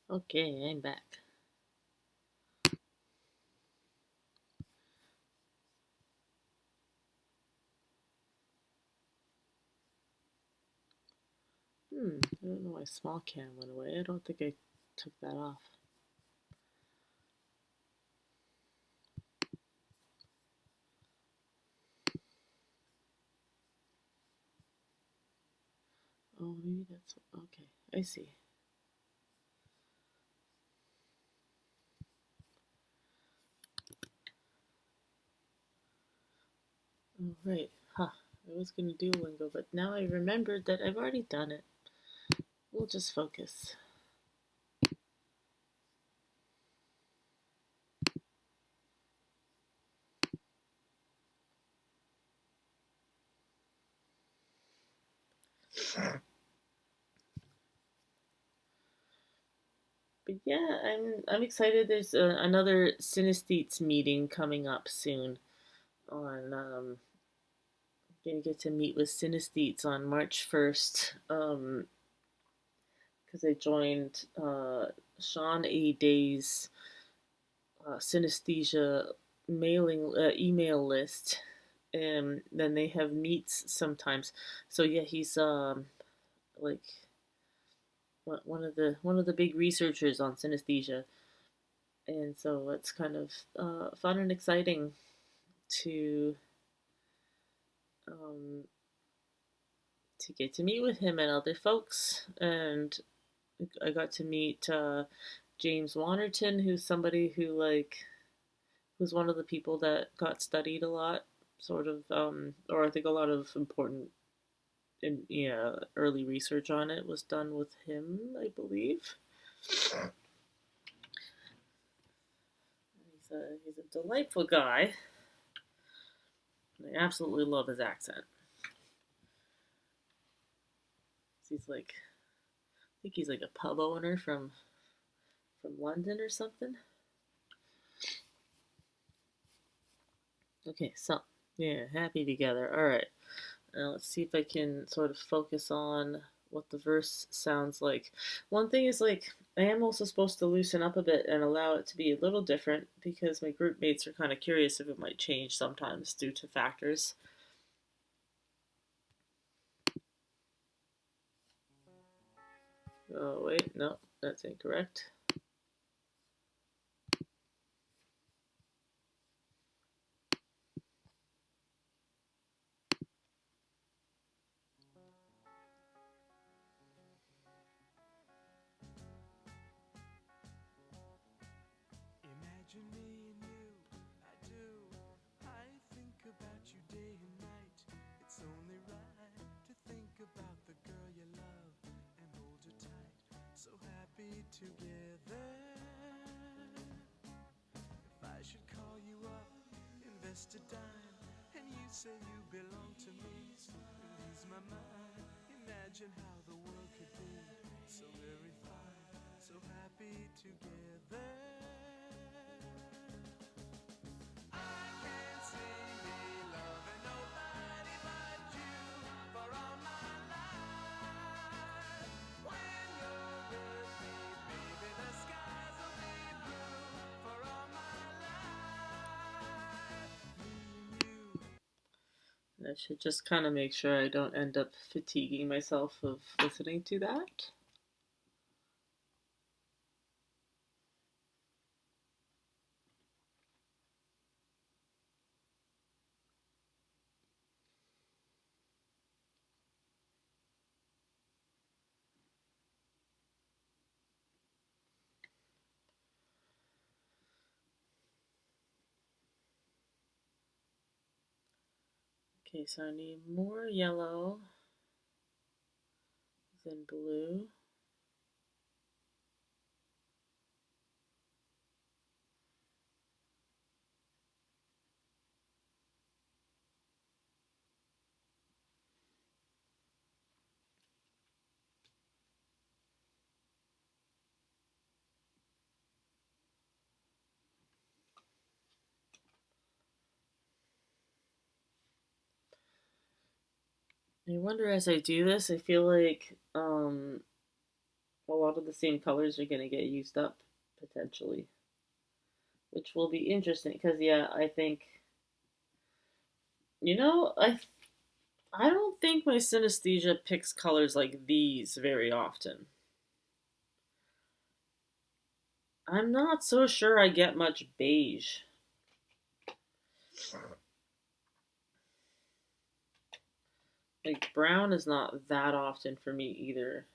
Okay, I'm back. I don't know why small cam went away. I don't think I took that off. Oh, maybe that's okay. I see. Oh, right. Huh. I was gonna do lingo, but now I remembered that I've already done it. We'll just focus. But yeah, I'm excited. There's another synesthetes meeting coming up soon. On gonna get to meet with synesthetes on March 1st. Because I joined Sean A. Day's synesthesia mailing email list, and then they have meets sometimes. So yeah, he's like one of the big researchers on synesthesia, and so it's kind of fun and exciting to um, to get to meet with him and other folks. And I got to meet James Wannerton, who's somebody who who's one of the people that got studied a lot, sort of, or I think a lot of important and yeah early research on it was done with him, I believe. He's a delightful guy. I absolutely love his accent. He's like, I think he's like a pub owner from London or something. Okay, so yeah, happy together. All right, now let's see if I can sort of focus on what the verse sounds like. One thing is I am also supposed to loosen up a bit and allow it to be a little different because my group mates are kind of curious if it might change sometimes due to factors. Oh wait, no, that's incorrect. Imagine me and you, I do. I think about you day and night. It's only right to think about the girl you love and hold her tight. So happy together. If I should call you up, invest a dime, and you say you belong to me, release my mind. Imagine how the world could be so very fine, so happy together. I should just kind of make sure I don't end up fatiguing myself of listening to that. Okay, so I need more yellow than blue. I wonder as I do this, I feel like a lot of the same colors are going to get used up potentially, which will be interesting because yeah, I think I don't think my synesthesia picks colors like these very often. I'm not so sure I get much beige. Like brown is not that often for me either.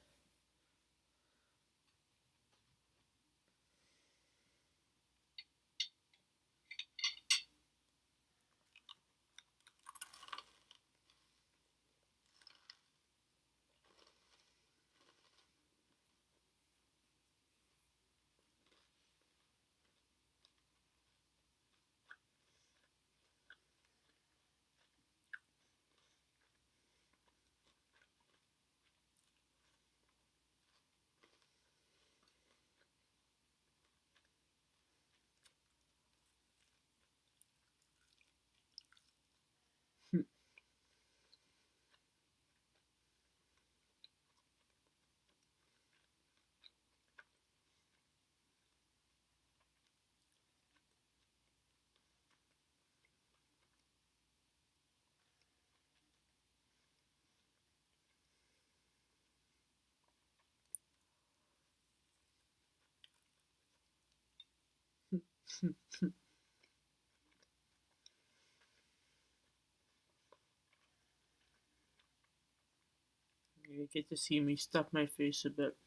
You get to see me stuff my face a bit.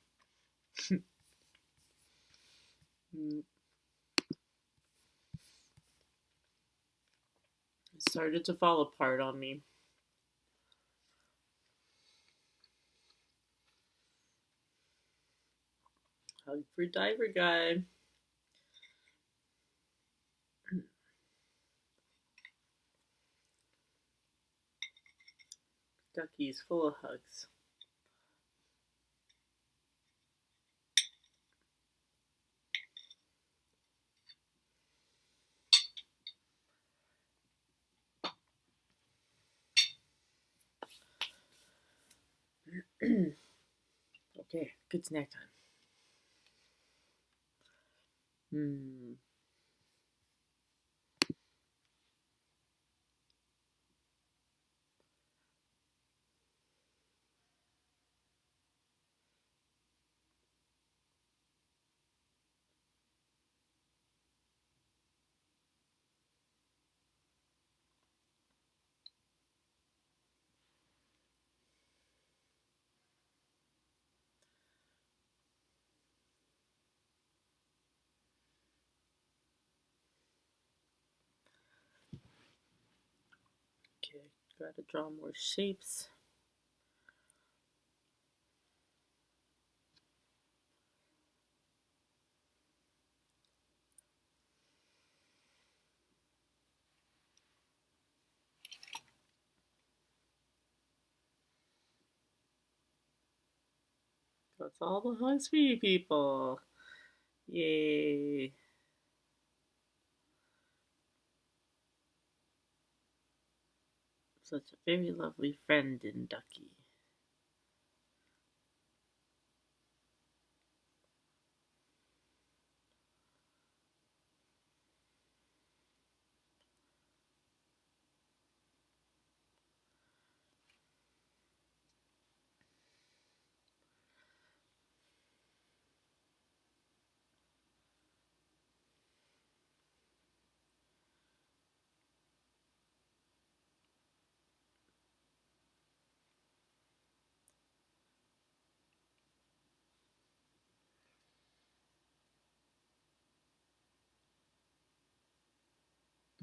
It started to fall apart on me. Hug for diver guy. Ducky's full of hugs. Okay, good snack time. Okay, gotta draw more shapes. That's all the hugs for you people. Yay. Such a very lovely friend in Ducky.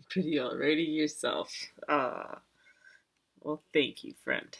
Pretty already yourself. Ah, well, thank you, friend.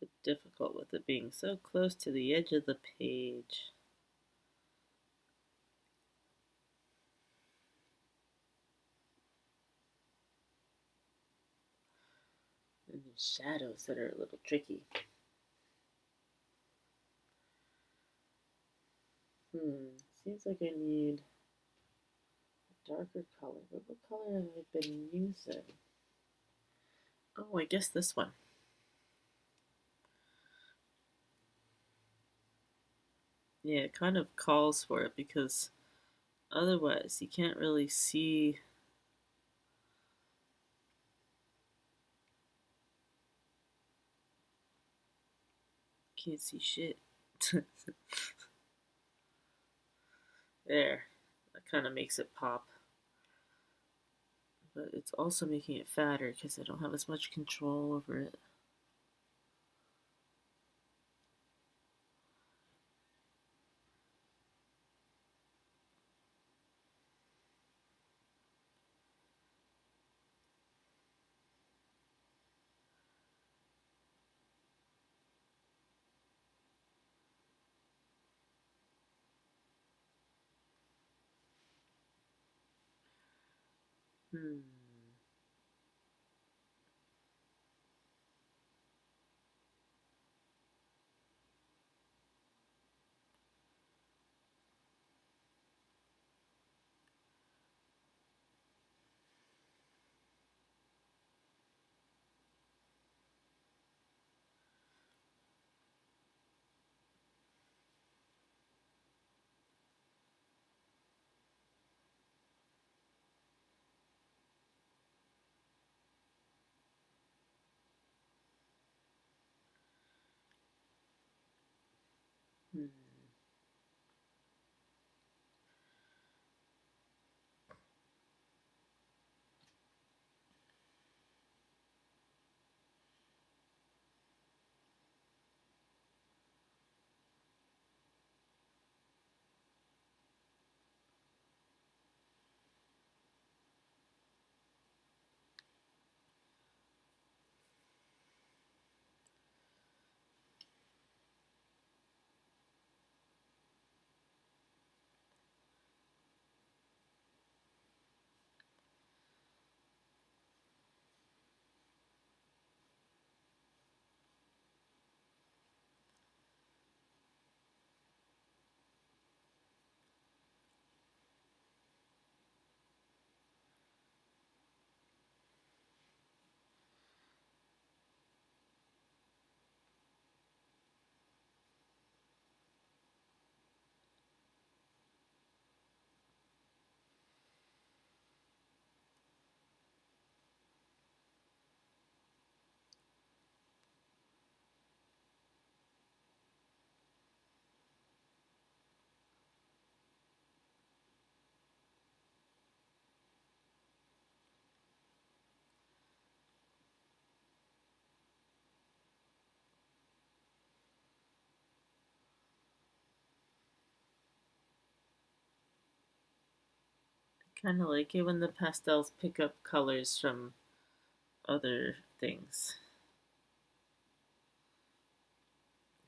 bit difficult with it being so close to the edge of the page. And the shadows that are a little tricky. Seems like I need a darker color. But what color have I been using? Oh, I guess this one. Yeah, it kind of calls for it because otherwise you can't really see. Can't see shit. There. That kind of makes it pop. But it's also making it fatter because I don't have as much control over it. Hmm. Hmm. Kind of like it when the pastels pick up colors from other things.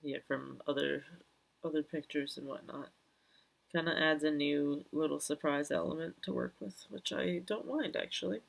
Yeah, from other pictures and whatnot. Kind of adds a new little surprise element to work with, which I don't mind actually.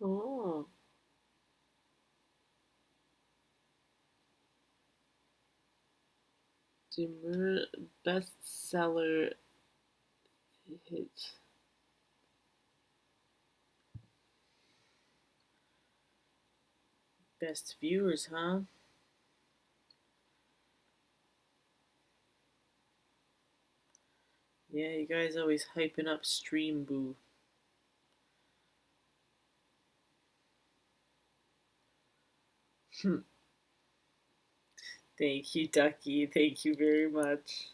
Oh, Demur bestseller hit. Best viewers, huh? Yeah, you guys always hyping up Stream Boo. Thank you, Ducky. Thank you very much.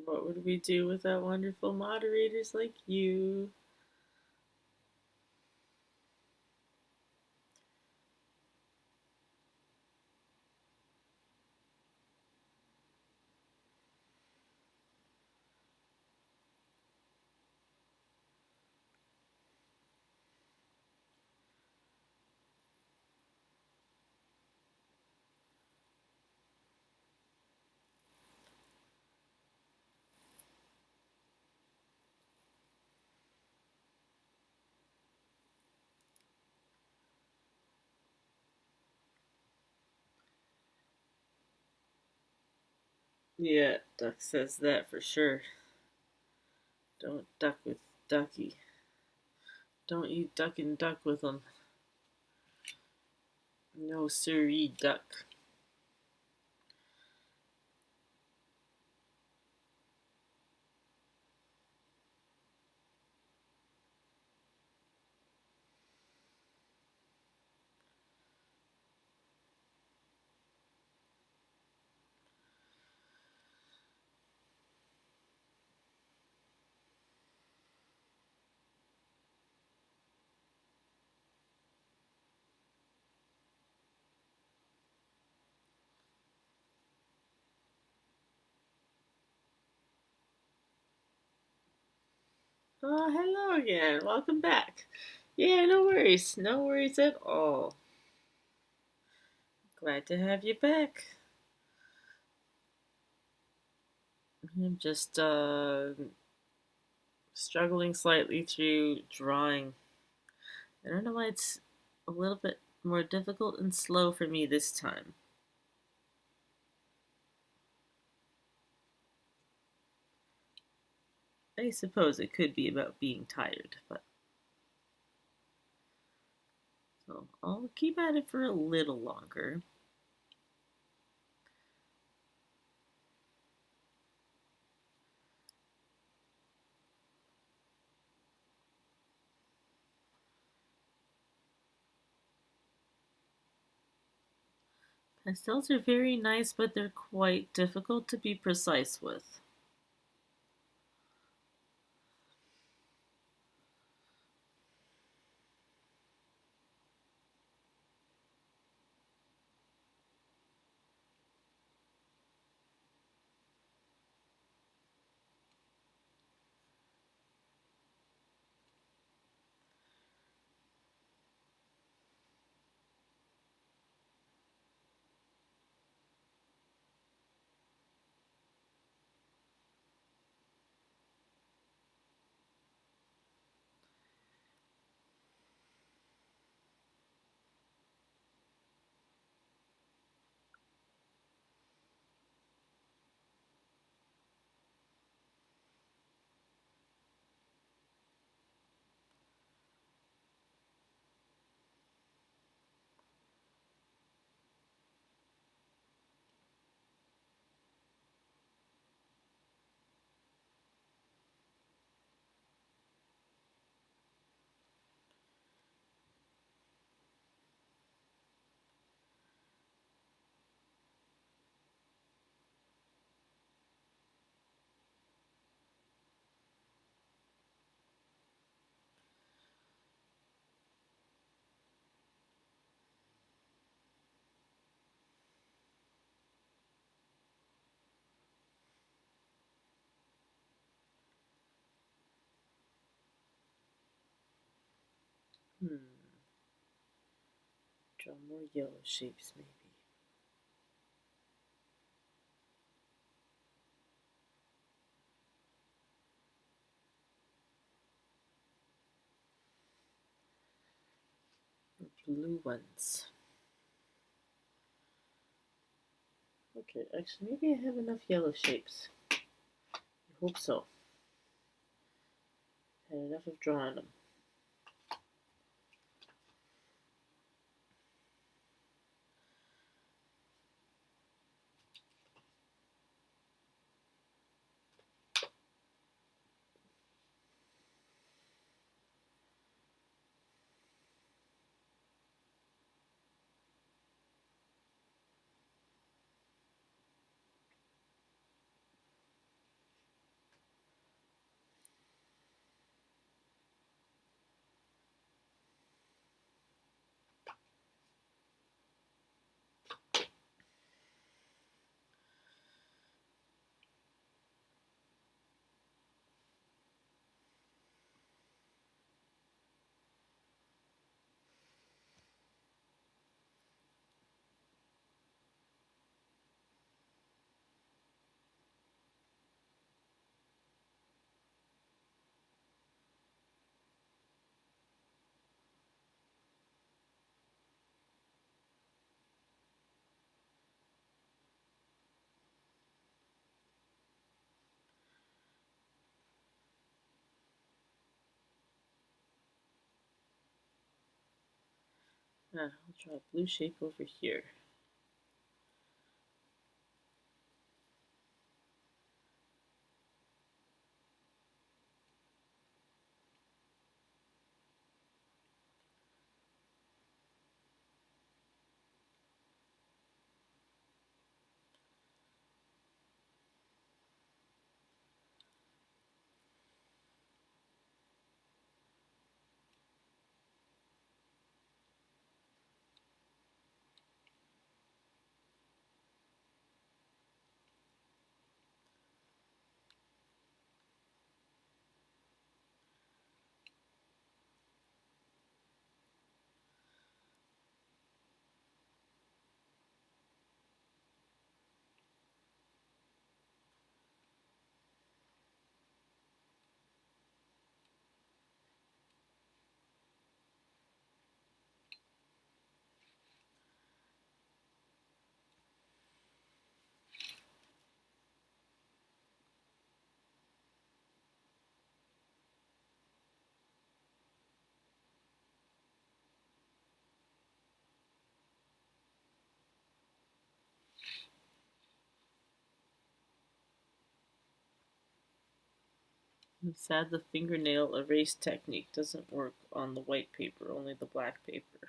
What would we do without wonderful moderators like you? Yeah, Duck says that for sure. Don't duck with Ducky. Don't you duck and duck with him. No siree, duck. Oh, hello again. Welcome back. Yeah, no worries. No worries at all. Glad to have you back. I'm just struggling slightly through drawing. I don't know why it's a little bit more difficult and slow for me this time. I suppose it could be about being tired, but so I'll keep at it for a little longer. Pastels are very nice, but they're quite difficult to be precise with. Hmm. Draw more yellow shapes, maybe. blue ones. Okay, actually, maybe I have enough yellow shapes. I hope so. Had enough of drawing them. I'll draw a blue shape over here. I'm sad the fingernail erase technique doesn't work on the white paper, only the black paper.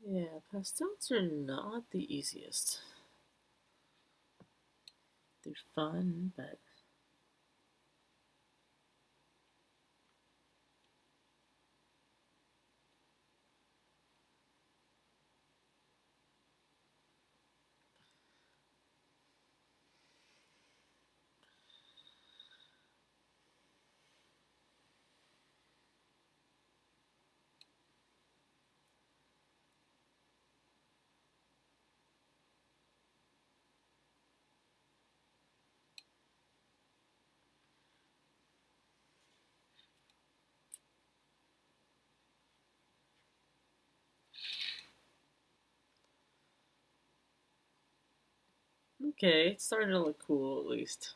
Yeah, pastels are not the easiest. They're fun, but okay, it's starting to look cool at least.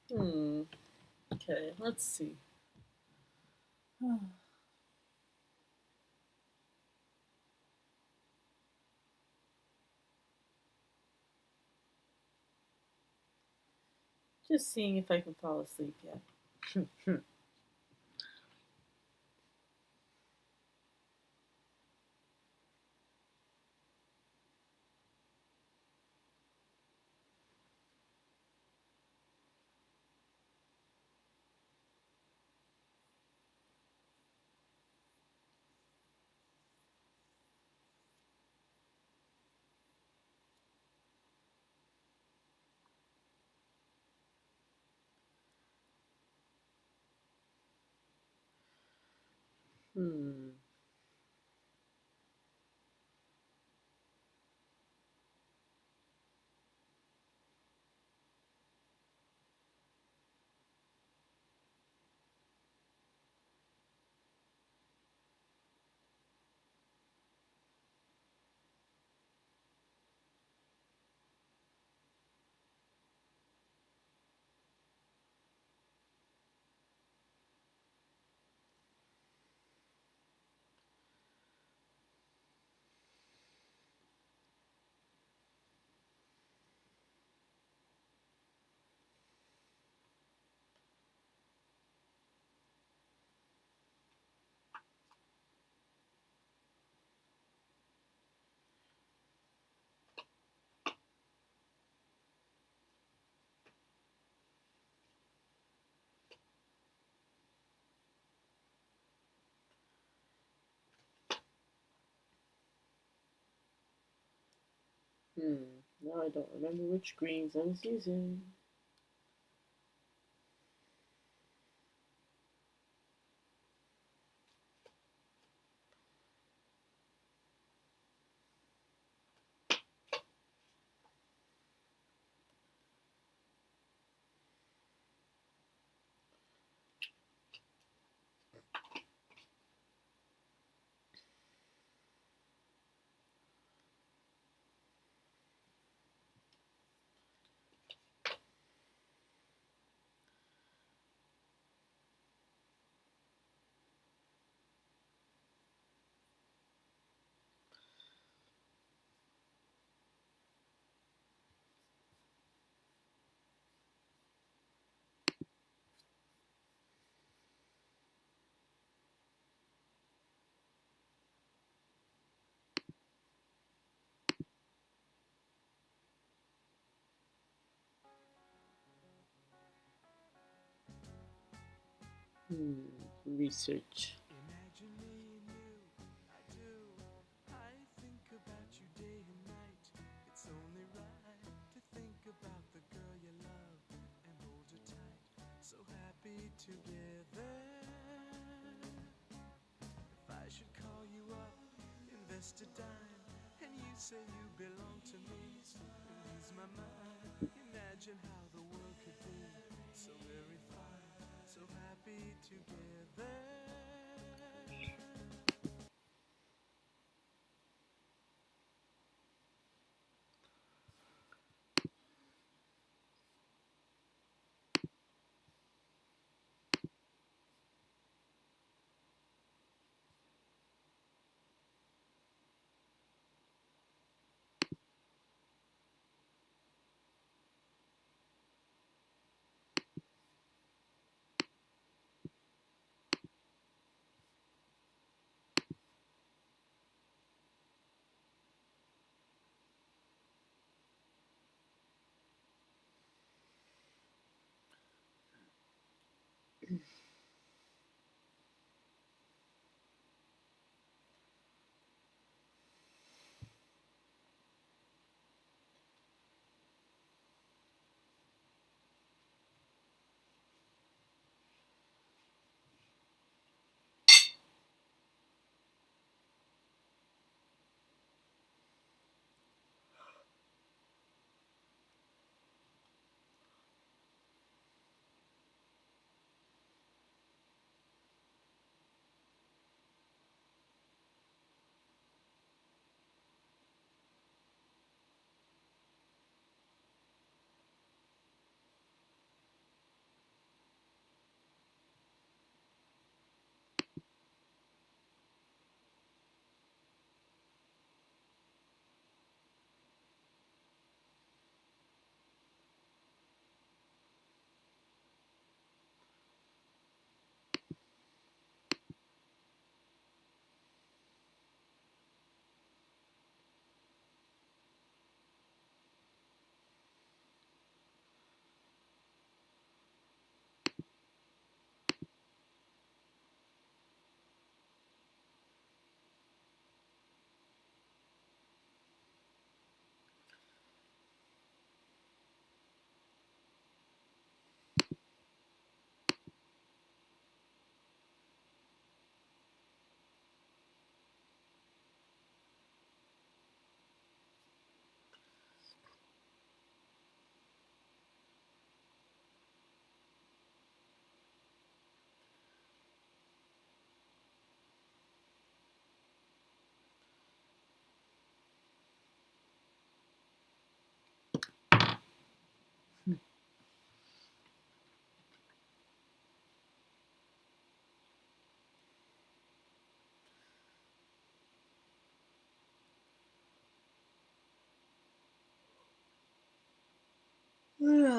Hmm. Okay, let's see. Just seeing if I can fall asleep yet. Hmm. Hmm. Now I don't remember which greens I was using. Hmm. Research. Imagine me and you, I do. I think about you day and night. It's only right to think about the girl you love and hold her tight. So happy together. If I should call you up, invest a dime, and you say you belong to me, and lose my mind. Imagine how the world could be so very fine, so happy together.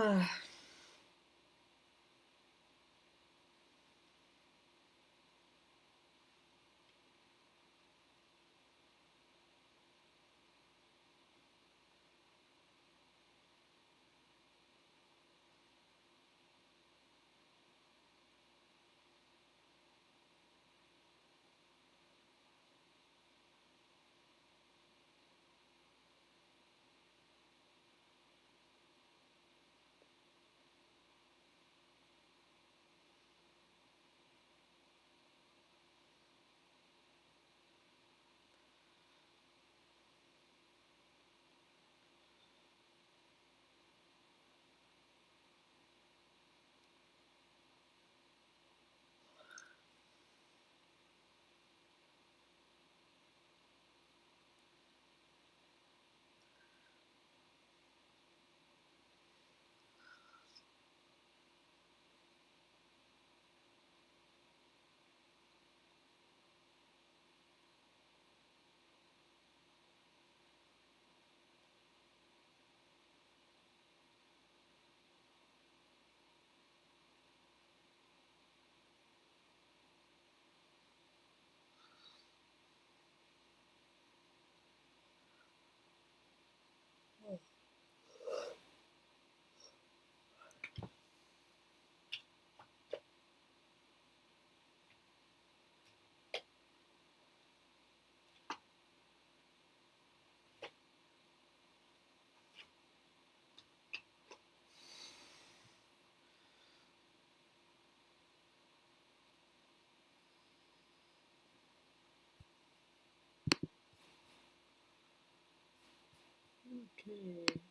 Okay,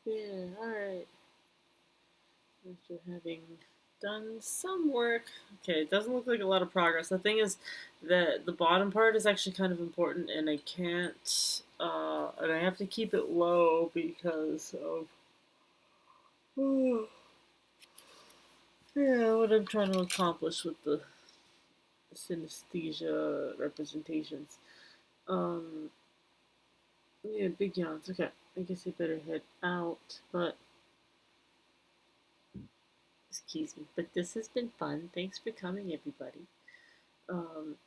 yeah, alright. After having done some work. Okay, it doesn't look like a lot of progress. The thing is that the bottom part is actually kind of important, and I can't, and I have to keep it low because of, yeah, what I'm trying to accomplish with the synesthesia representations. Um, yeah, big yawns. Okay, I guess I better head out, but excuse me. But this has been fun. Thanks for coming, everybody. Um,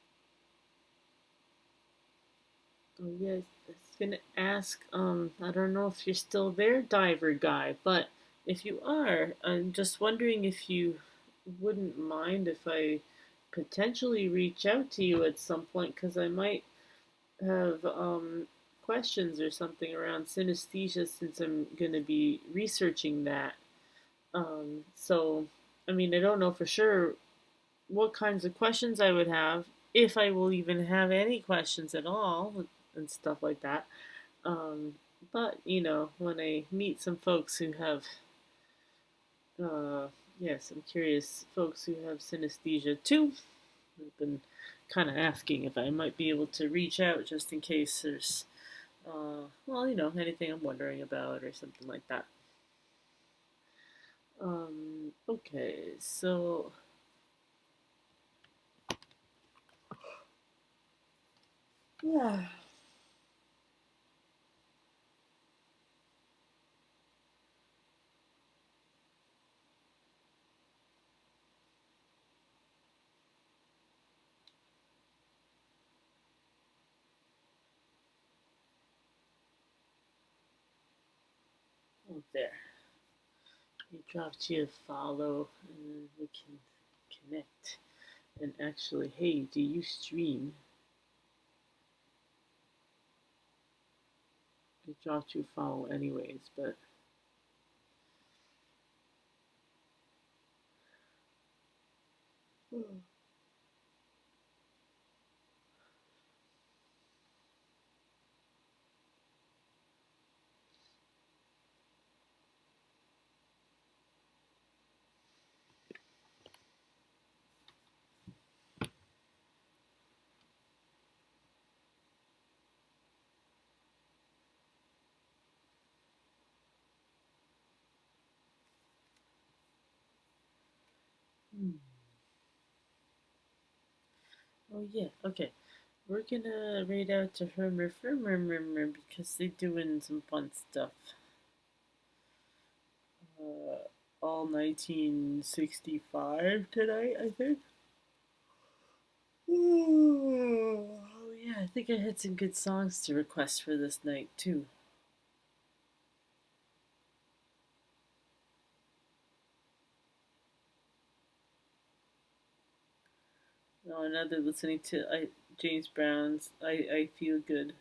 oh yes, I was gonna ask. I don't know if you're still there, diver guy, but if you are, I'm just wondering if you wouldn't mind if I potentially reach out to you at some point, because I might have questions or something around synesthesia since I'm gonna be researching that. So, I mean, I don't know for sure what kinds of questions I would have, if I will even have any questions at all, and stuff like that. Um, but, when I meet some folks who have, uh, yes, I'm curious, folks who have synesthesia too, I've been kind of asking if I might be able to reach out just in case there's, well, anything I'm wondering about or something like that. Okay, so yeah. Oh, there. He dropped you a follow, and then we can connect. And actually, hey, do you stream? I dropped you a follow anyways, but hmm. Oh yeah, okay. We're gonna raid out to Hermer Firmer because they're doing some fun stuff. all 1965 tonight, I think. Oh, yeah, I think I had some good songs to request for this night, too. Oh, another listening to James Brown's I Feel Good.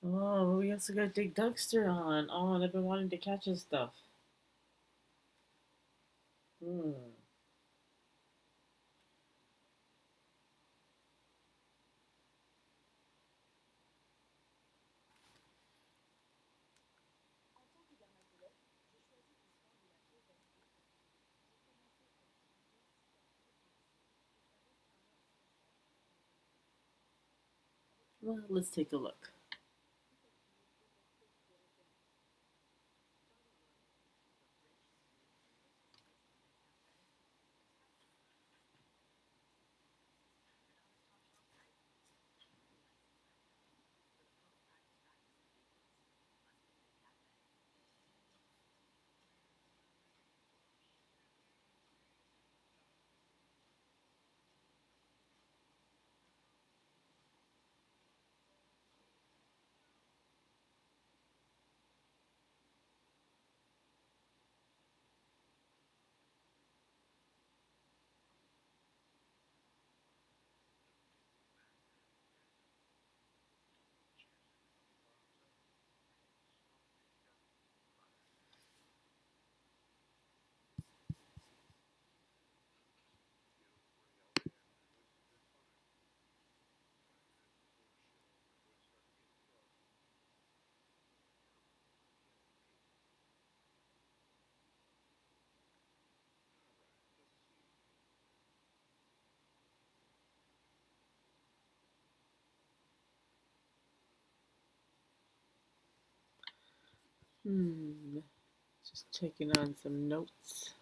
Oh, we also got Dick Dugster on. Oh, and I've been wanting to catch his stuff. Hmm. Well, let's take a look. Hmm. Just checking on some notes.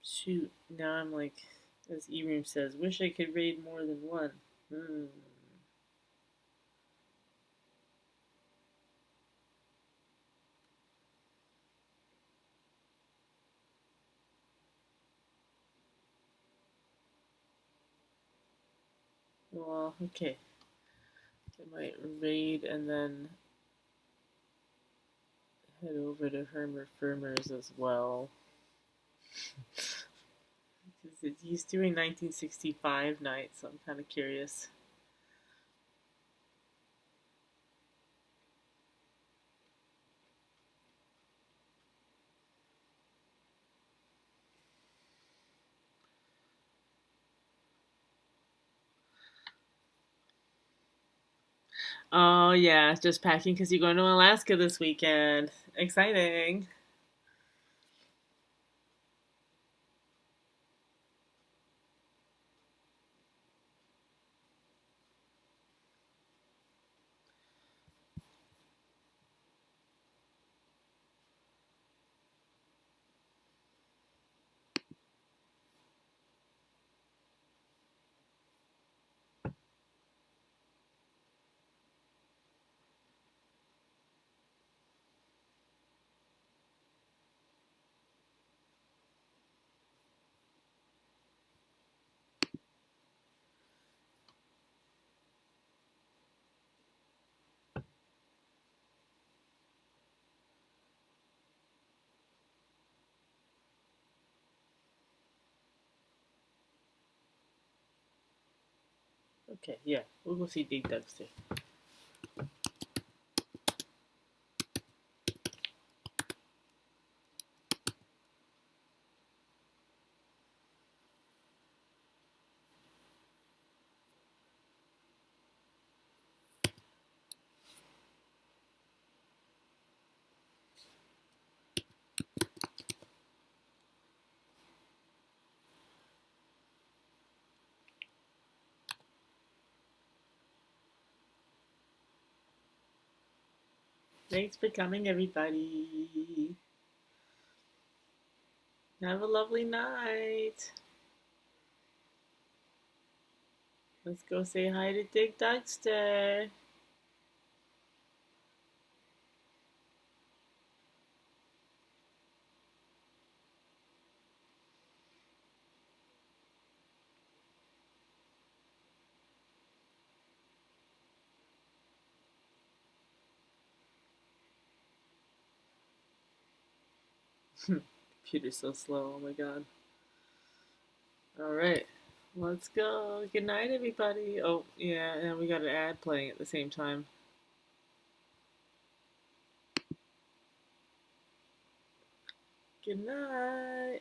Shoot, now I'm like, as Eroom says, wish I could raid more than one. Hmm. Well, okay. I might raid and then head over to Hermer Firmers as well. Because he's doing 1965 night, so I'm kind of curious. Oh, yeah, just packing because you're going to Alaska this weekend. Exciting. Okay, yeah, we'll go see Dig Dugster. Thanks for coming, everybody. Have a lovely night. Let's go say hi to Dig Dugster. Computer's so slow, oh my god. Alright, let's go. Good night, everybody. Oh, yeah, and we got an ad playing at the same time. Good night.